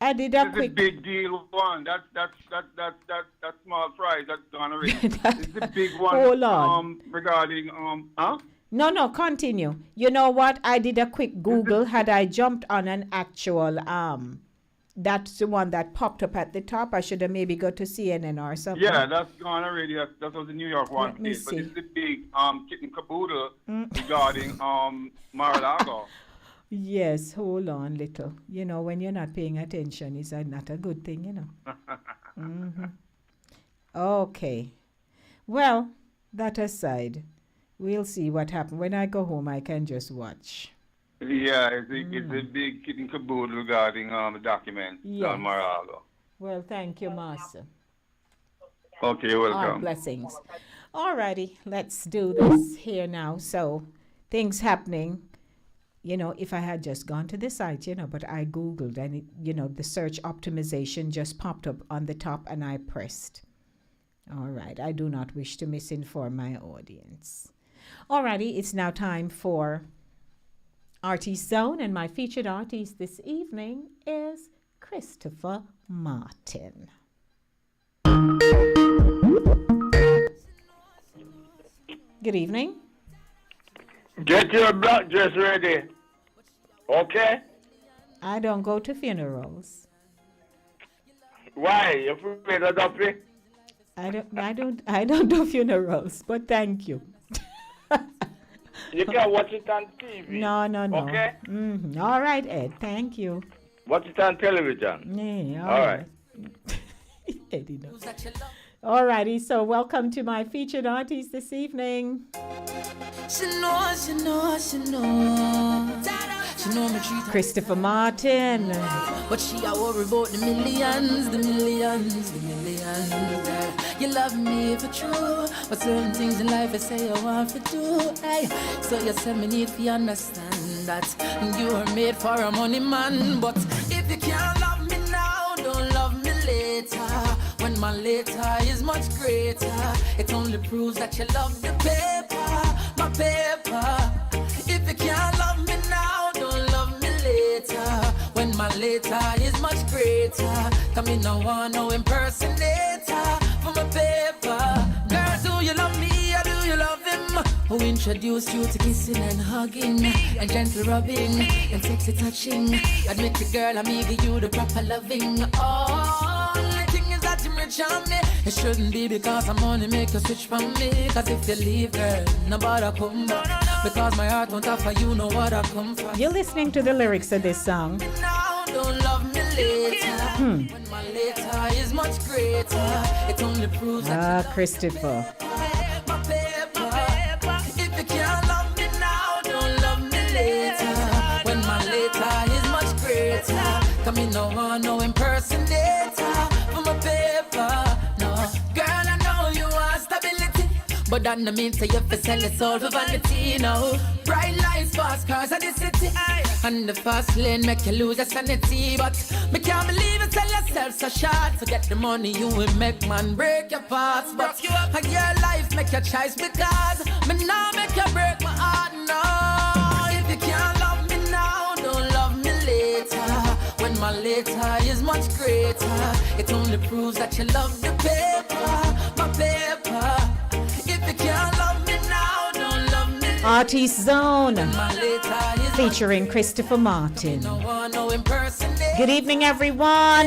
I did a This quick. is big deal one. That's small fries. That's gone already. This is the big one. Hold on. Regarding No, continue. You know what? I did a quick Google. Had I jumped on an actual that's the one that popped up at the top. I should have maybe go to CNN or something. Yeah, that's gone already. That was the New York one. Let me But see. this is the big kitten caboodle regarding Mar-a-Lago. Yes, hold on, little. You know, when you're not paying attention, it's not a good thing, you know. Okay. Well, that aside, we'll see what happens. When I go home, I can just watch. Yeah, it's a big kit and caboodle regarding the documents Yes. on Mar-a-Lago. Well, thank you, Master. Okay, welcome. Blessings. All righty, let's do this here now. So, things happening. You know, if I had just gone to the site, but I Googled and, the search optimization just popped up on the top and I pressed. All right, I do not wish to misinform my audience. All righty, it's now time for Artist Zone, and my featured artist this evening is Christopher Martin. Good evening. Get your black dress ready. Okay? I don't go to funerals. Why? You're afraid of dumpy? I don't do funerals, but thank you. You can watch it on TV. No. Okay? All right, Ed. Thank you. Watch it on television. Yeah, all right. Eddie knows. All righty, so welcome to my featured artist this evening. She know me treat her. Christopher Martin. But she a worry about the millions. You love me for true, but certain things in life I say I want to do. Hey, so you say me need to understand that you are made for a money man. But if you can't love me now, don't love me later. When my later is much greater, it only proves that you love the paper, my paper. If you can't love me now, don't love me later. When my later is much greater, come in no one, no impersonator for my paper. Girl, do you love me or do you love him? Who introduced you to kissing and hugging and gentle rubbing and sexy touching? Admit it, girl, I'm giving you the proper loving. Oh, the thing is that you rich on me. It shouldn't be because I'm money make you switch from me. Cause if you leave, girl, nobody come back. Because my heart won't offer you know what I come from. You're listening to the lyrics of this song. Now don't love me later. When my later is much greater, it only proves that you Christopher. my paper. If you can't love me now, don't love me later. When my later is much greater, come in no one, no impersonator for my paper. No, girl, I know you want stability, but that no mean say you have to sell your soul for vanity. No, bright lights, fast cars of the city, and the fast lane make you lose your sanity. But me can't believe you sell yourself so short. Forget the money you will make, man, break your parts. But your life make your choice because me now make you break my heart. No, if you can't love me now, don't love me later. When my later is much greater, it only proves that you love the paper, my paper. If you can't love me now, don't love me later. Artist Zone, My later is featuring Christopher Martin. no one, no impersonator. Good evening, everyone.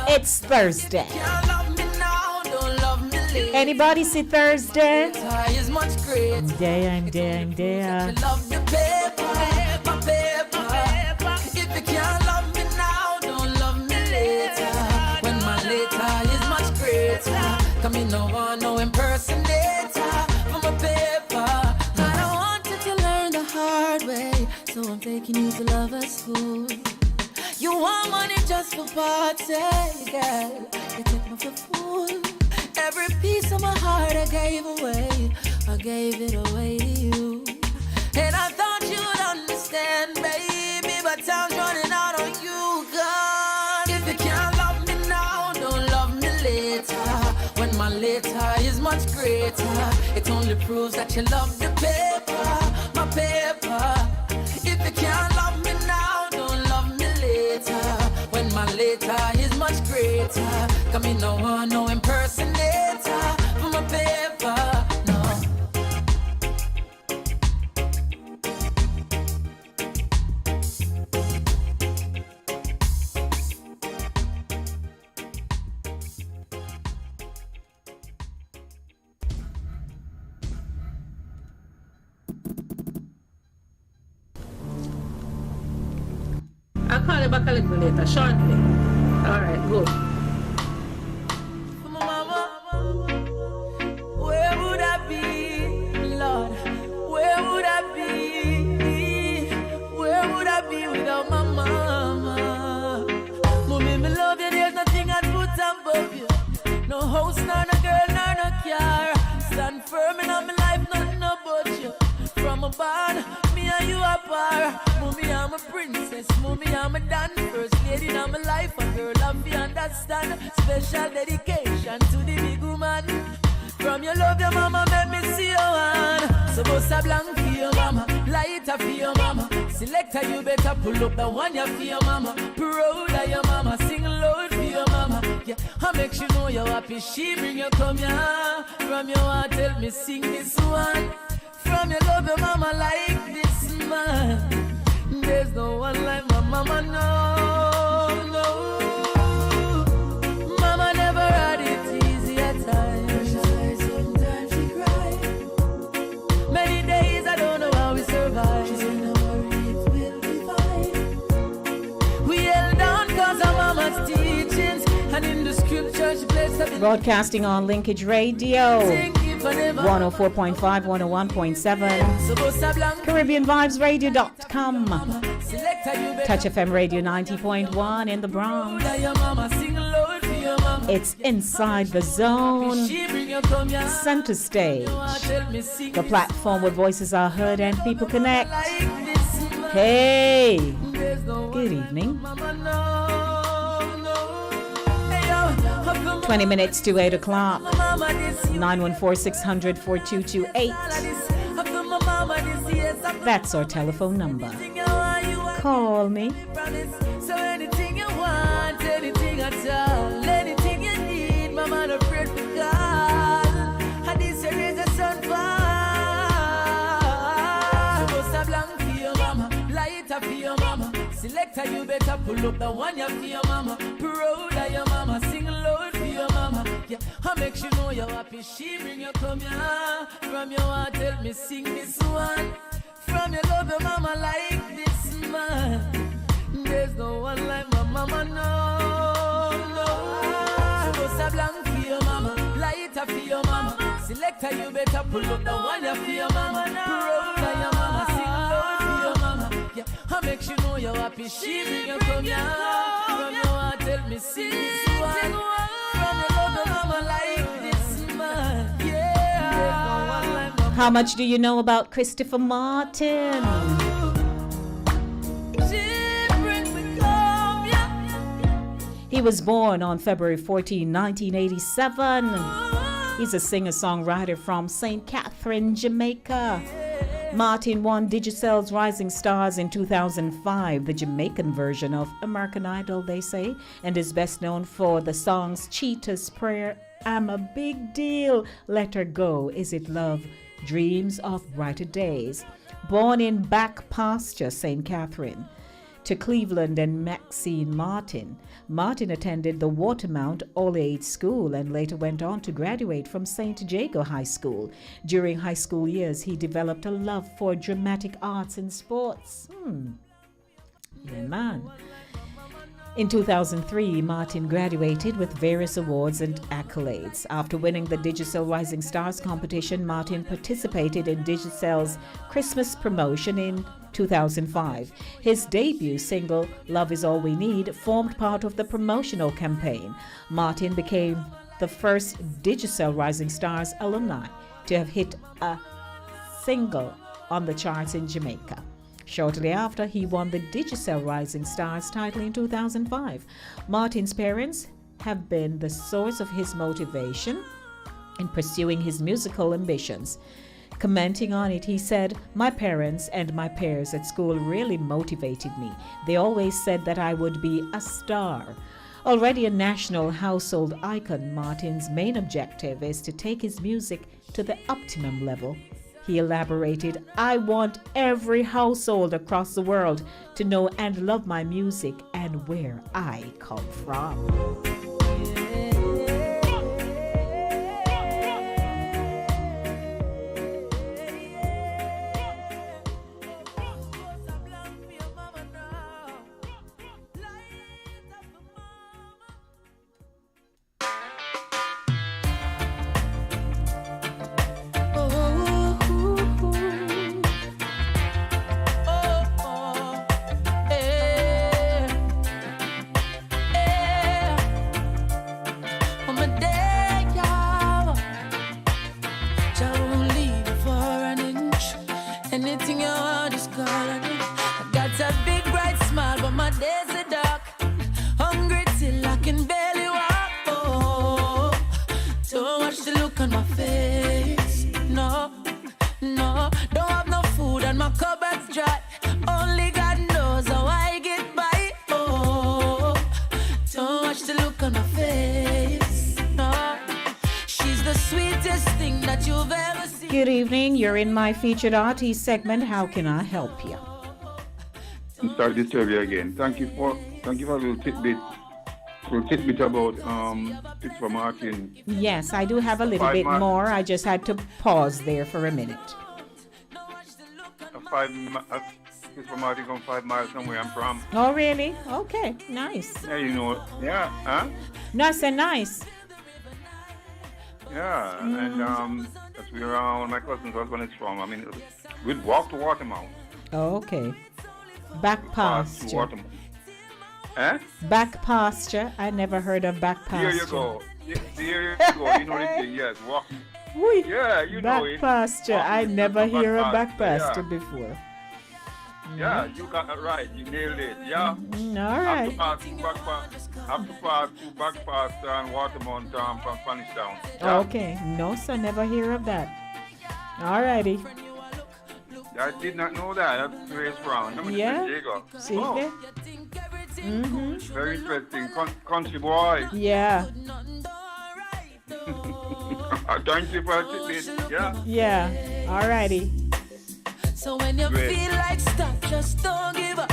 It's Thursday. Can't love me now, don't love me later. Anybody see Thursday? Later is much greater. I'm there. You love the paper, my paper. If you can't love me now, don't love me later. When my later is much greater, come in no one, no impersonator for my paper. I don't want you to learn the hard way, so I'm taking you to lover school. You want money just for party, girl. You take me for fool. Every piece of my heart I gave away. I gave it away to you. And I thought you'd understand, baby, but time's running out on you, God. If you can't love me now, don't love me later. When my later is much greater, it only proves that you love the paper, my paper. If you can't love me now, don't love me later. When my later is much greater, come in no one, no impersonator for my paper. No. I'll call you back a little later, shortly. All right, good. Where would I be, Lord? Where would I be? Where No house, nor no girl, nor no car. Stand firm in my life, nothing about you. From a barn, me and you apart. Mommy, I'm a princess. Mommy, I'm a dan. First lady in my life, a girl of you understand. Special dedication to the big woman. From your love, your mama, make me see your hand. So bust a blank for your mama, lighter for your mama. Selector, you better pull up the one you for your mama. Proud of your mama, sing loud for your mama. Yeah, I make you know you're happy. She bring you come here. From your heart, tell me sing this one. From your love, your mama like this man. There's no one like my mama, no, no. Mama never had it easy at times. Sometimes she cried. Many days I don't know how we survived. She said, no worry, it will be fine. We held on cause of mama's teachings. And in the scripture she placed up in Broadcasting on Linkage Radio 104.5, 101.7, CaribbeanVibesRadio.com, Touch FM Radio 90.1 in the Bronx. It's Inside the Zone, Center Stage, the platform where voices are heard and people connect. Hey, good evening. 20 minutes to 8 o'clock. 914-600-4228. That's our telephone number. Call me. So anything you want, anything at all, anything you need, mama, no afraid to call. And this year is a sunfall. So bust a blank for your mama, lighter for your mama. Selector, you better pull up the one you for your mama. Proud of your mama, sing loud for your mama. Yeah, I make you know you're happy. She bring you come here. From your heart, tell me sing this one. From your love, your mama like this man. There's no one like my mama, no, no. Bust a blank for your mama, lighter for your mama. Selector, you better pull up the one you for your mama. Proud of your mama, sing loud for your mama. Yeah, I make you know you're happy. She bring you come here. From your heart, tell me sing this one. From your love, your mama like this man. Yeah, there's no one like my mama. How much do you know about Christopher Martin? He was born on February 14, 1987. He's a singer-songwriter from St. Catherine, Jamaica. Martin won Digicel's Rising Stars in 2005, the Jamaican version of American Idol, they say, and is best known for the songs Cheetah's Prayer, I'm a Big Deal, Let Her Go, Is It Love, Dreams of Brighter Days. Born in Back Pasture, St. Catherine, to Cleveland and Maxine Martin. Martin attended the Watermount All-Age School and later went on to graduate from St. Jago High School. During high school years, he developed a love for dramatic arts and sports. Yeah, man. In 2003, Martin graduated with various awards and accolades. After winning the Digicel Rising Stars competition, Martin participated in Digicel's Christmas promotion in 2005. His debut single, Love Is All We Need, formed part of the promotional campaign. Martin became the first Digicel Rising Stars alumni to have hit a single on the charts in Jamaica. Shortly after, he won the Digicel Rising Stars title in 2005. Martin's parents have been the source of his motivation in pursuing his musical ambitions. Commenting on it, he said, "My parents and my peers at school really motivated me. They always said that I would be a star." Already a national household icon, Martin's main objective is to take his music to the optimum level. He elaborated, "I want every household across the world to know and love my music and where I come from." that you've ever seen. Good evening. You're in my featured artist segment. How can I help you? I'm sorry to disturb you again. Thank you for a little tidbit about Christopher Martin. Yes, I do have a little bit more. I just had to pause there for a minute. Christopher Martin from 5 miles somewhere I'm from. Oh, really? Okay, nice. Yeah, you know. Yeah, huh? Nice and nice. Yeah, and that's where one of my cousins' husband is from. I mean, we'd walk to Watermount. Oh, okay. Back pasture. Eh? Back pasture. I never heard of back pasture. Here you go. Here you go. You know the thing, yes. Walk. Wait. Yeah, you know it. Back pasture. I never hear of back pasture yeah. before. Yeah, you got it right. You nailed it. Yeah. All right. Have to pass through back pasture and Watermount from Spanish Town. Yeah. Okay. No, sir. Never hear of that. All righty. I did not know that. That's Grace Brown. Yeah. See there? Mm-hmm. Very interesting. Country boy. Yeah. Thank you for it. Yeah. Yeah. All righty. So when you feel like stuck, just don't give up.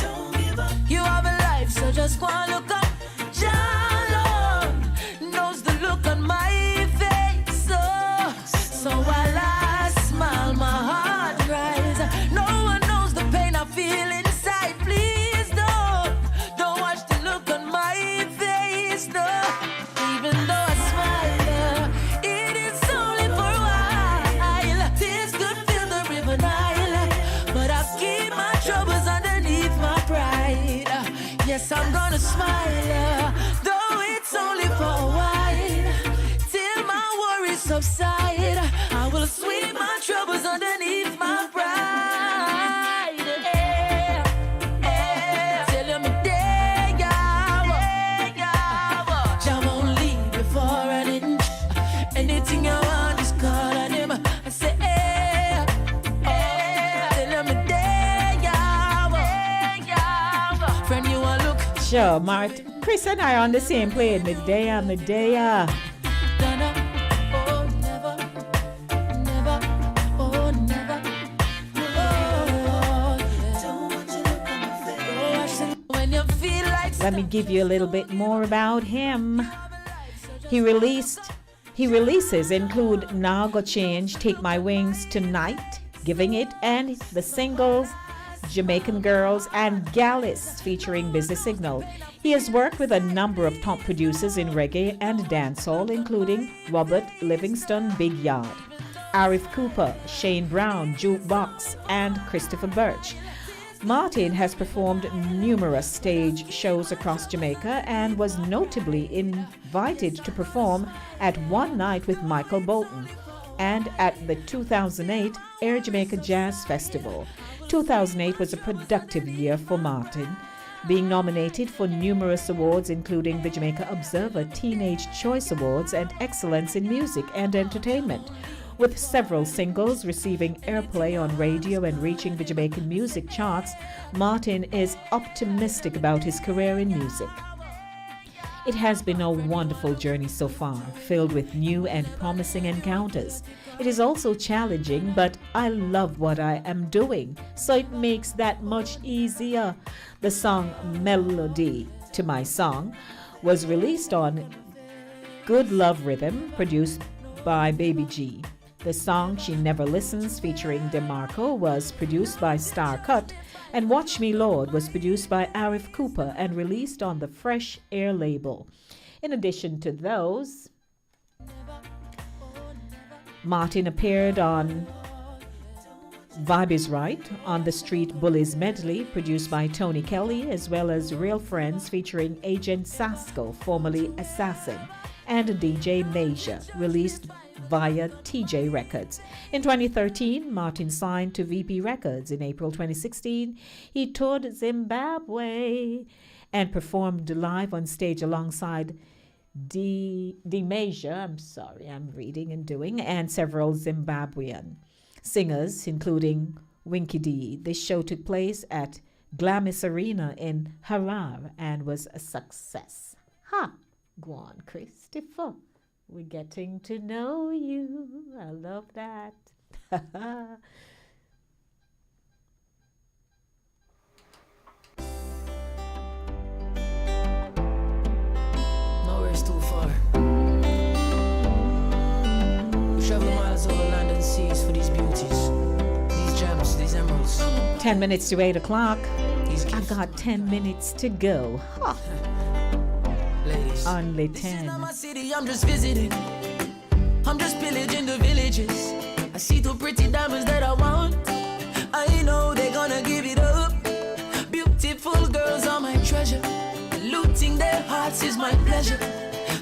You have a life, so just go and look up. Jah Lord knows the look on my face. So while I smile, my heart cries. No one knows the pain I feel inside. Please don't watch the look on my face. No, even though I smile, it is only for a while. Tears could fill the river Nile, but I keep my troubles underneath my pride. Yes, I'm gonna smile, though it's only for a while. Till my worries subside, I will sweep my troubles underneath my pride. Till I'm there, Jah won't leave you for an inch. Anything you want, just call on him. I say, till I'm there, friend, you want look. Sure, Mart. Chris and I are on the same plane. Medea. Let me give you a little bit more about him. He releases include Now Go Change, Take My Wings Tonight, Giving It, and the singles Jamaican Girls and Gallus featuring Busy Signal. He has worked with a number of top producers in reggae and dancehall, including Robert Livingston Big Yard, Arif Cooper, Shane Brown, Jukebox, and Christopher Birch. Martin has performed numerous stage shows across Jamaica and was notably invited to perform at One Night with Michael Bolton and at the 2008 Air Jamaica Jazz Festival. 2008 was a productive year for Martin, being nominated for numerous awards including the Jamaica Observer Teenage Choice Awards and Excellence in Music and Entertainment, with several singles receiving airplay on radio and reaching the Jamaican music charts. Martin is optimistic about his career in music. It has been a wonderful journey so far, filled with new and promising encounters. It is also challenging, but I love what I am doing, so it makes that much easier. The song Melody to My Song was released on Good Love Rhythm, produced by Baby G. The song She Never Listens, featuring DeMarco, was produced by Star Cut, and Watch Me Lord was produced by Arif Cooper and released on the Fresh Air label. In addition to those, Martin appeared on Vibe Is Right, On the Street Bullies Medley, produced by Tony Kelly, as well as Real Friends featuring Agent Sasko, formerly Assassin, and DJ Major, released via TJ Records. In 2013, Martin signed to VP Records. In April 2016, he toured Zimbabwe and performed live on stage alongside D Major, and several Zimbabwean singers, including Winky D. This show took place at Glamis Arena in Harar and was a success. Ha! Go on, Christopher. We're getting to know you. I love that. Nowhere's too far. We travel miles over land and seas for these beauties, these gems, these emeralds. 10 minutes to 8 o'clock. I got 10 minutes to go. Huh. Ladies. Only This 10. is not my city, I'm just visiting. I'm just pillaging the villages. I see two pretty diamonds that I want. I know they're gonna give it up. Beautiful girls are my treasure. Looting their hearts is my pleasure.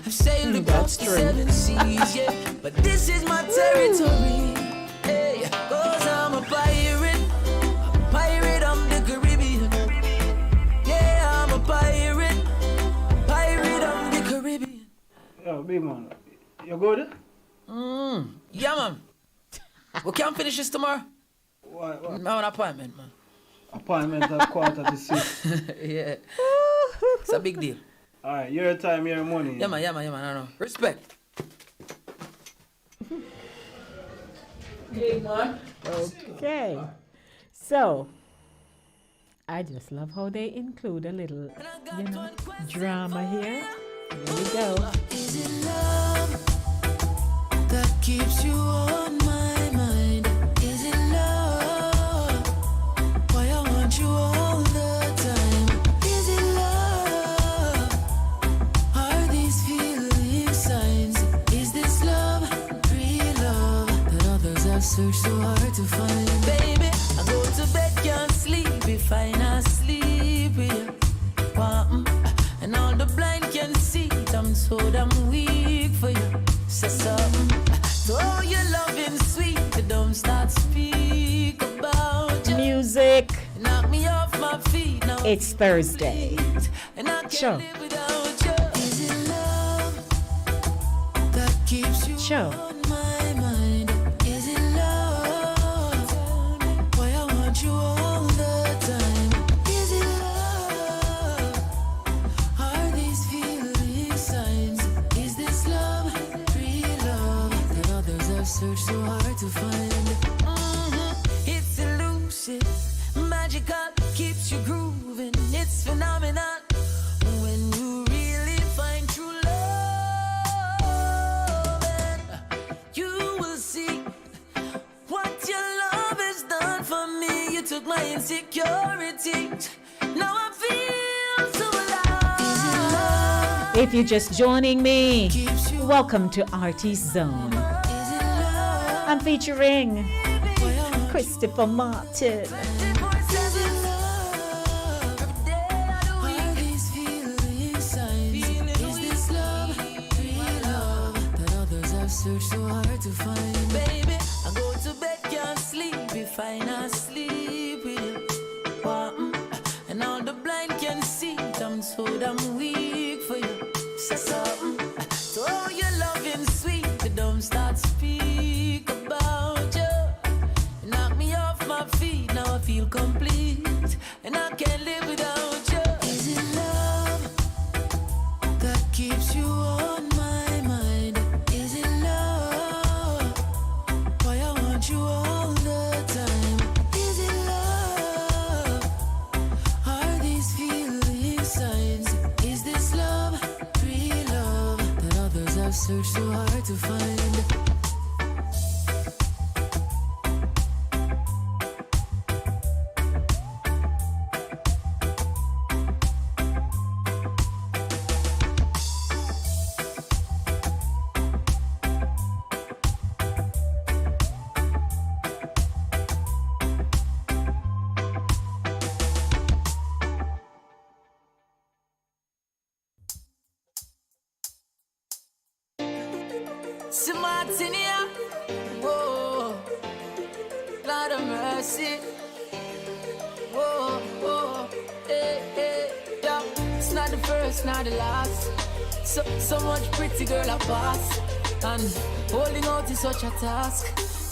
I've sailed across the 7 seas, yeah. But this is my territory. Hey, 'cause I'm a pirate. A pirate of the Caribbean. Yeah, I'm a pirate. Pirate of the Caribbean. Yo, big man, you good? Yeah, man. We can't finish this tomorrow. Why? I have an appointment, man. Appointment at 5:45. Yeah. It's a big deal. Alright, your time, your money. Yeah, man, I know. Respect. Hey, man. Okay. So, I just love how they include a little, drama here. Here we go. Is it love that keeps you on my mind? Is it love? Why I want you all the time? Is it love? Are these feeling signs? Is this love, real love that others have searched so hard to find? Baby, I go to bed, can't sleep if I not sleep with you. And all the blind can see it, I'm so damn weak for you. Say something. Oh, your loving sweet, don't start speak about you. Music. Knock me off my feet now. It's Thursday. And I can't Sure. live without you. Is it love that keeps you on my mind? Is it love? Why I want you all the time? Is it love? Are these feeling signs? Is this love, real love that others have searched so hard to find? It's elusive, magical, keeps you grooving. It's phenomenal when you really find true love. And you will see what your love has done for me. You took my insecurities. Now I feel so alive. If you're just joining me, welcome to Artie's Zone. I'm featuring Christopher Martin. Are these feeling signs? Is this love, real love that others have searched so hard to find? Baby, I go to bed, can't sleep if I not sleep with you. And all the blind can see it, I'm so damn weak for you. Say something. So your loving sweet, don't start speak about you. Knock me off my feet, now I feel complete, and I can't live without you. Is it love that keeps you on my mind? Is it love? Why I want you all the time? Is it love? Are these feeling signs? Is this love, real love that others have searched so hard to find? Martinia, whoa, Lord of mercy, whoa, whoa, hey, hey, yeah. It's not the first, not the last. So much pretty girl I pass, and holding out is such a task.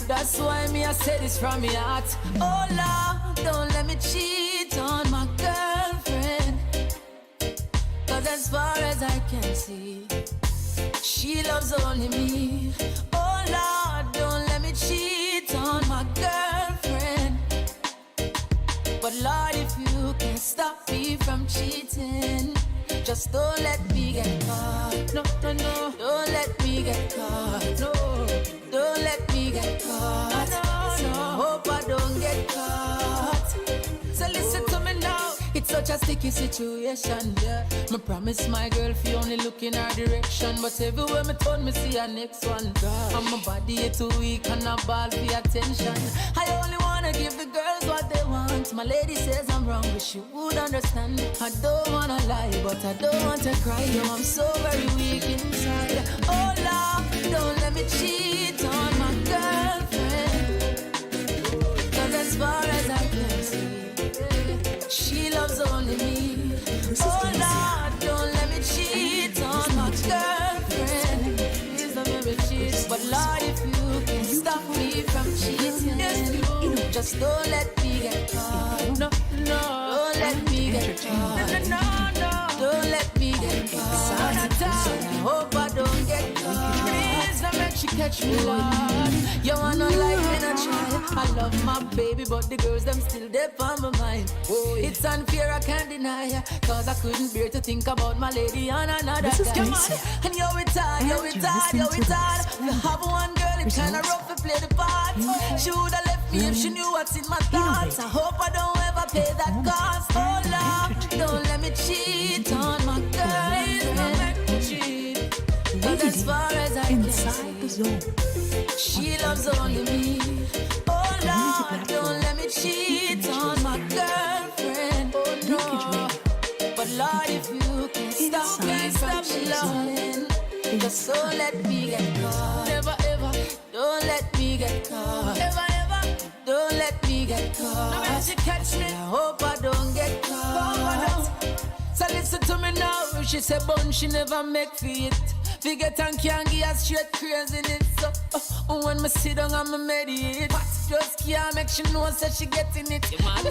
That's why me I say this from my heart. Oh Lord, don't let me cheat on my girlfriend, 'cause as far as I can see, She loves only me. Oh Lord, don't let me cheat on my girlfriend. But Lord, if you can stop me from cheating, just don't let me get caught. No, no, no. Don't let me get caught. No. Don't let me get caught. No, no. Hope I don't get caught. So listen to me now. It's such a sticky situation, yeah. Me promise my girl if you only look in her direction, but everywhere me turn, me see her next one. And my body is too weak and I ball for attention. I only wanna give the girls what they want. My lady says I'm wrong, but she would understand. I don't wanna lie, but I don't want to cry. Yo, I'm so very weak inside. Oh Lord, don't let me cheat on my girlfriend. Cause as far as I can see, she loves only me. Oh Lord, don't let me cheat on my girlfriend. Please don't let me cheat. But Lord, if you can stop me from cheating, just don't let me get caught. No, no, don't let me get caught. No, no, no, don't let me get caught. I hope I don't get caught. Please don't make she catch me, Lord. You wanna like me, not try. I love my baby, but the girls them still there on my mind. It's unfair, I can't deny. Cause I couldn't bear to think about my lady on another guy. And yo, it's hard, yo, it's hard, yo, it's hard. You have one girl, it's kinda rough to play the part. She would've left me if she knew what's in my thoughts. I hope I don't ever pay that cost. Oh Lord, don't let me cheat on my girl. Please don't make me cheat. Cause as far as I can see, she loves only me. Oh Lord, don't let me cheat on my girlfriend. Oh no. But Lord, if you can stop me from loving, just don't let me get caught. Never ever, don't let me get caught. Never ever, don't let me get caught. No matter she catch me, I hope I don't get caught. So listen to me now. She said bun she never make fit. Forget and can't give her straight crazy in it. So when me sit down and me meditate, just can't make she know that she getting it.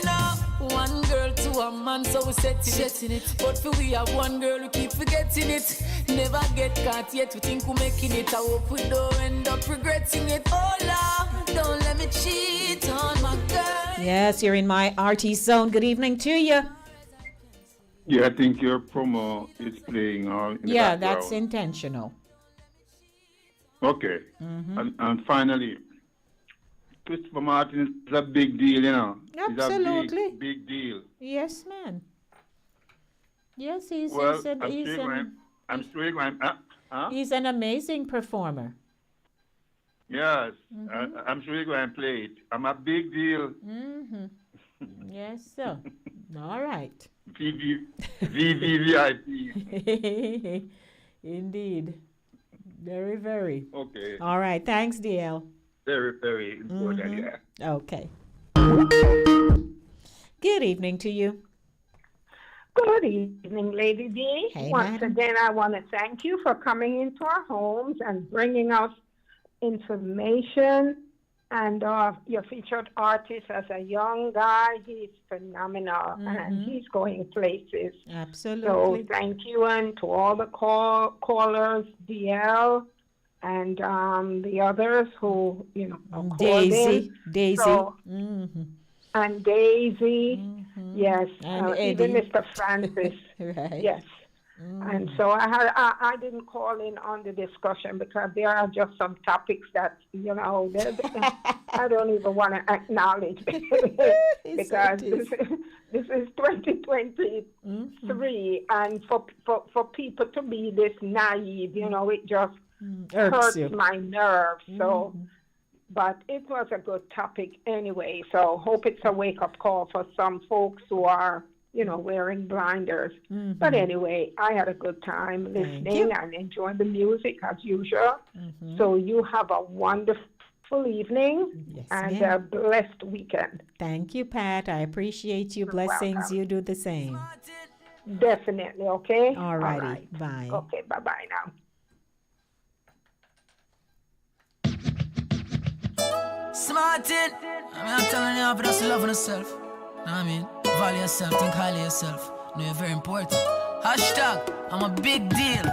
Now one girl to a man, so we setting it. But for we have one girl who keep forgetting it. Never get caught yet, we think we're making it. I hope we don't end up regretting it. Oh Lord, don't let me cheat on my girl. Yes, you're in my RT zone. Good evening to you. Yeah, I think your promo is playing in the Yeah, background. that's intentional. Okay. And finally, Christopher Martin is a big deal, you know. Absolutely. It's a big deal. Yes, man. Yes, he's Well, he's, a, he's, I'm sure going. he's an amazing performer. Yes, I'm sure you're going to play it. I'm a big deal. Yes, sir. All right. VVVIP. Indeed. Very, very. Okay. All right. Thanks, DL. Very, very important, yeah. Okay. Good evening to you. Good evening, Lady D. Hey, Once madam. again, I want to thank you for coming into our homes and bringing us information. And your featured artist as a young guy, he's phenomenal, and he's going places. Absolutely. So thank you, and to all the callers, DL, and the others who, called Daisy. in. Daisy. So, and Daisy, yes, And even Eddie. Mr. Francis, Right. yes. And so I didn't call in on the discussion because there are just some topics that, I don't even want to acknowledge because this is 2023, and for people to be this naive, it just hurts my nerves. So, but it was a good topic anyway. So hope it's a wake-up call for some folks who are wearing blinders. But anyway, I had a good time listening and enjoying the music as usual. So you have a wonderful evening and a blessed weekend. Thank you, Pat. I appreciate you. Blessings. welcome. You do the same. Definitely, okay? All righty. right. Bye. Okay, bye-bye now. Smartin', I'm telling you, but that's loving yourself. Know what I mean? Value yourself, think highly of yourself. Know you're very important. Hashtag, I'm a big deal.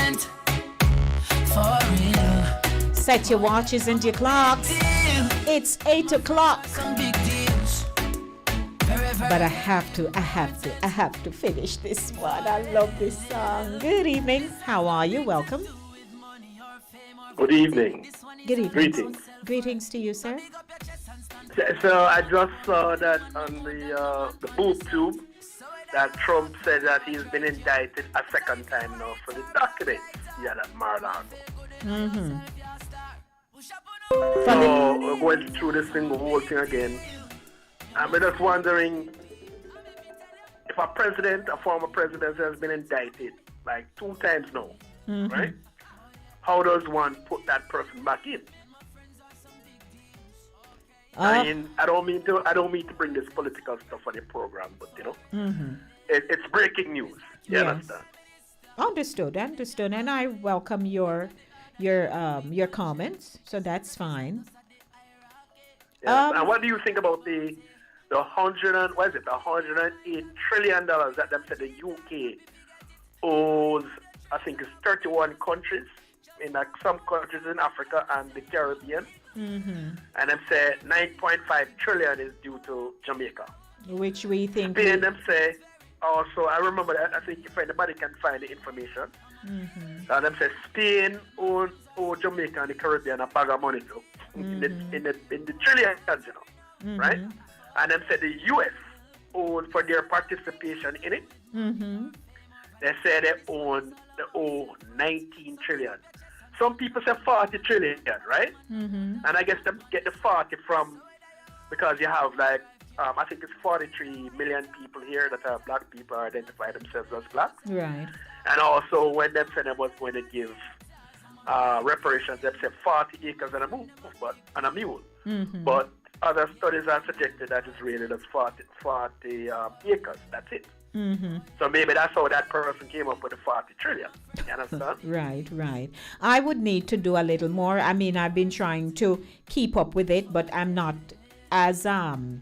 president. For real. Set your watches and your clocks. It's 8 o'clock. Some big deals. But I have to finish this one. I love this song. Good evening. How are you? Welcome. Good evening. Good evening. Greetings. Greetings to you, sir. So I just saw that on the boob tube that Trump said that he's been indicted a second time now for the documents he had at Mar-a-Lago. Mm-hmm. So we're going through this thing, the whole thing again. I'm just wondering if a former president has been indicted like 2 times now, right? How does one put that person back in? I mean, I don't mean to bring this political stuff on the program, but it's breaking news. You understand? Understood, and I welcome your comments. So that's fine. Yes. And what do you think about the $108 trillion that them said the UK owes? I think it's 31 countries in some countries in Africa and the Caribbean. And them say 9.5 trillion is due to Jamaica, which we think. Spain them say also. I remember that. I think if anybody can find the information, and them say Spain owe Jamaica and the Caribbean a bag of money too, in the trillions, right? And them say the US owes for their participation in it. They say they owe 19 trillion. Some people say 40 trillion, right? And I guess they get the 40 from, because you have like, I think it's 43 million people here that are black people identify themselves as black. Right. And also when they said they was going to give reparations, they said 40 acres and a mule. But other studies are suggested that it's really just 40 acres. That's it. So maybe that's how that person came up with the 40 trillion. You understand? Right. I would need to do a little more. I mean, I've been trying to keep up with it, but I'm not an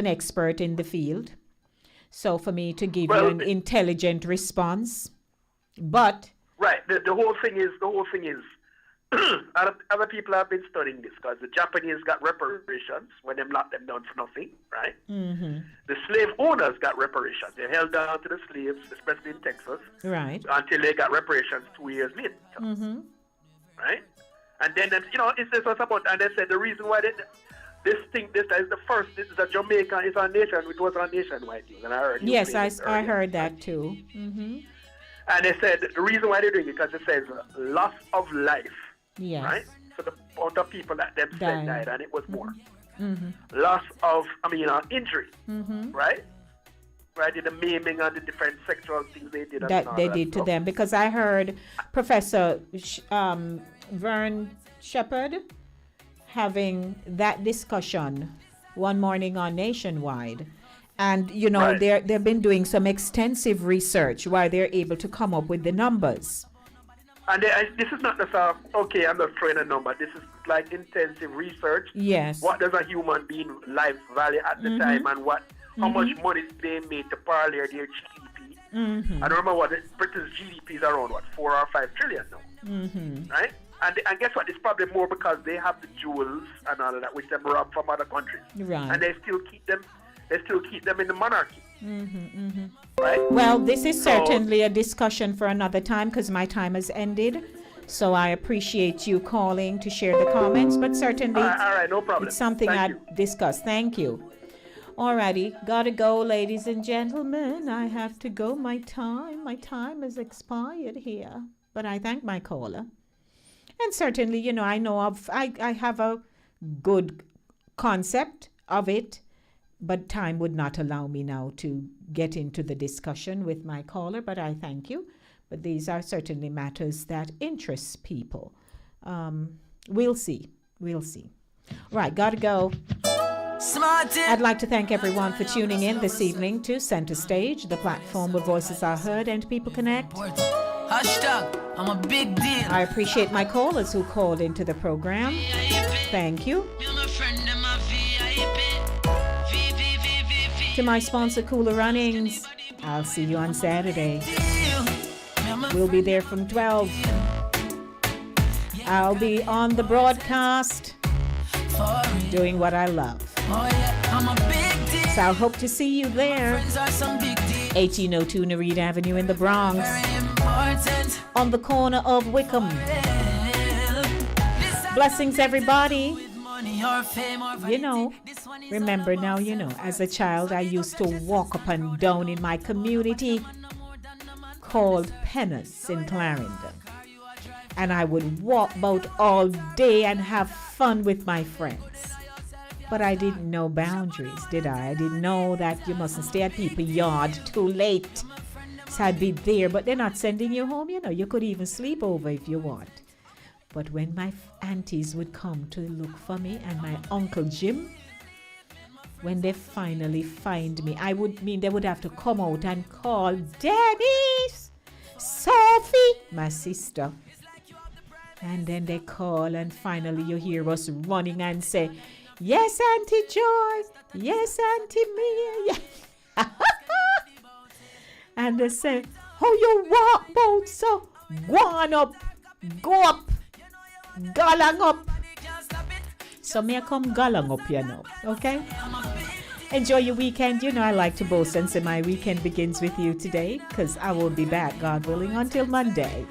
expert in the field. So for me to give you an intelligent response, but right. The whole thing is other people have been studying this because the Japanese got reparations when they locked them down for nothing, right? The slave owners got reparations. They held down to the slaves, especially in Texas, right, until they got reparations 2 years later, right? And then it's what's about, and they said the reason why this is the first. This is a Jamaica. It's a nation. It was a nationwide thing, and I heard. Yes, I heard that too. And they said the reason why they're doing it because it says loss of life. Yes. Right? So the amount of people that them said died, and it was more. Loss of, injury. Right? Right? The maiming and the different sexual things they did. That they did to them. Because I heard Professor Vern Shepherd having that discussion one morning on Nationwide. And, they've been doing some extensive research where they're able to come up with the numbers. And this is not just I'm not throwing a number. This is like intensive research. Yes. What does a human being life value at the time, and how much money they made to parallel their GDP? I don't remember what Britain's GDP is around 4 or 5 trillion now, right? And guess what? It's probably more because they have the jewels and all of that, which they rob from other countries, right? And they still keep them in the monarchy. Right? Well, this is certainly a discussion for another time because my time has ended. So I appreciate you calling to share the comments, but certainly all right, no problem. It's something I'd discuss. Thank you. Alrighty, gotta go, ladies and gentlemen. I have to go. My time has expired here. But I thank my caller. And certainly, I have a good concept of it. But time would not allow me now to get into the discussion with my caller, but I thank you. But these are certainly matters that interest people. We'll see. Right, gotta go. I'd like to thank everyone for tuning in this evening to Center Stage, the platform where voices are heard and people connect. Hashtag, I'm a big deal. I appreciate my callers who called into the program. Thank you. To my sponsor, Cooler Runnings, I'll see you on Saturday. We'll be there from 12. I'll be on the broadcast doing what I love. So I hope to see you there. 1802 Nereid Avenue in the Bronx, on the corner of Wickham. Blessings, everybody. You know, remember now, you know, as a child, I used to walk up and down in my community called Penance in Clarendon. And I would walk about all day and have fun with my friends. But I didn't know boundaries, did I? I didn't know that you mustn't stay at people's yard too late. So I'd be there, but they're not sending you home, you know. You could even sleep over if you want. But when my aunties would come to look for me and my Uncle Jim, when they finally find me, they would have to come out and call Denise, Sophie, my sister. And then they call and finally you hear us running and say, yes, Auntie Joy. Yes, Auntie Mia. Yeah. And they say, how you walk bout so? Go on up. Go up. Galang up. So me come galang up, you know. Okay? Enjoy your weekend. You know I like to boast and say my weekend begins with you today, because I will be back, God willing, until Monday.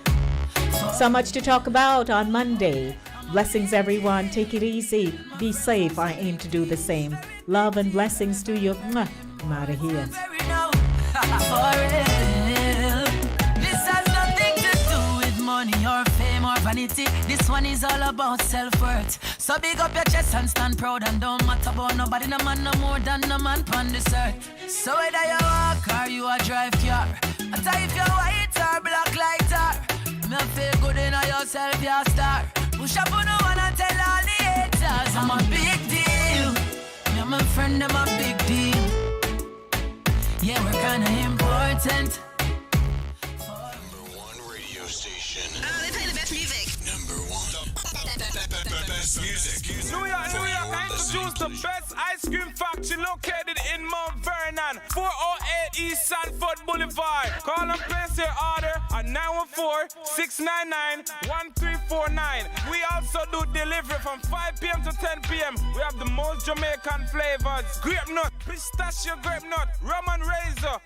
So much to talk about on Monday. Blessings, everyone. Take it easy. Be safe. I aim to do the same. Love and blessings to you. Mwah. I'm out of here. This has nothing to do with money or fame or vanity. This one is all about self-worth. So big up your chest and stand proud, and don't matter about nobody, no man no more than no man on this earth. So whether you walk or you a drive car, I tell you if you're white or black like tar, me feel good in yourself, you're a star. Push up on no one and tell all the haters I'm a big deal. Me and my friend, I'm a big deal. Yeah, we're kinda important. Radio station. They play the best music. Number one. Best music. New York, I introduce the best ice cream factory located in Mount Vernon, 408 East Sanford Boulevard. Call and place your order at 914-699-1349. We also do delivery from 5 p.m. to 10 p.m. We have the most Jamaican flavors: grape nut, pistachio grape nut, rum and razor,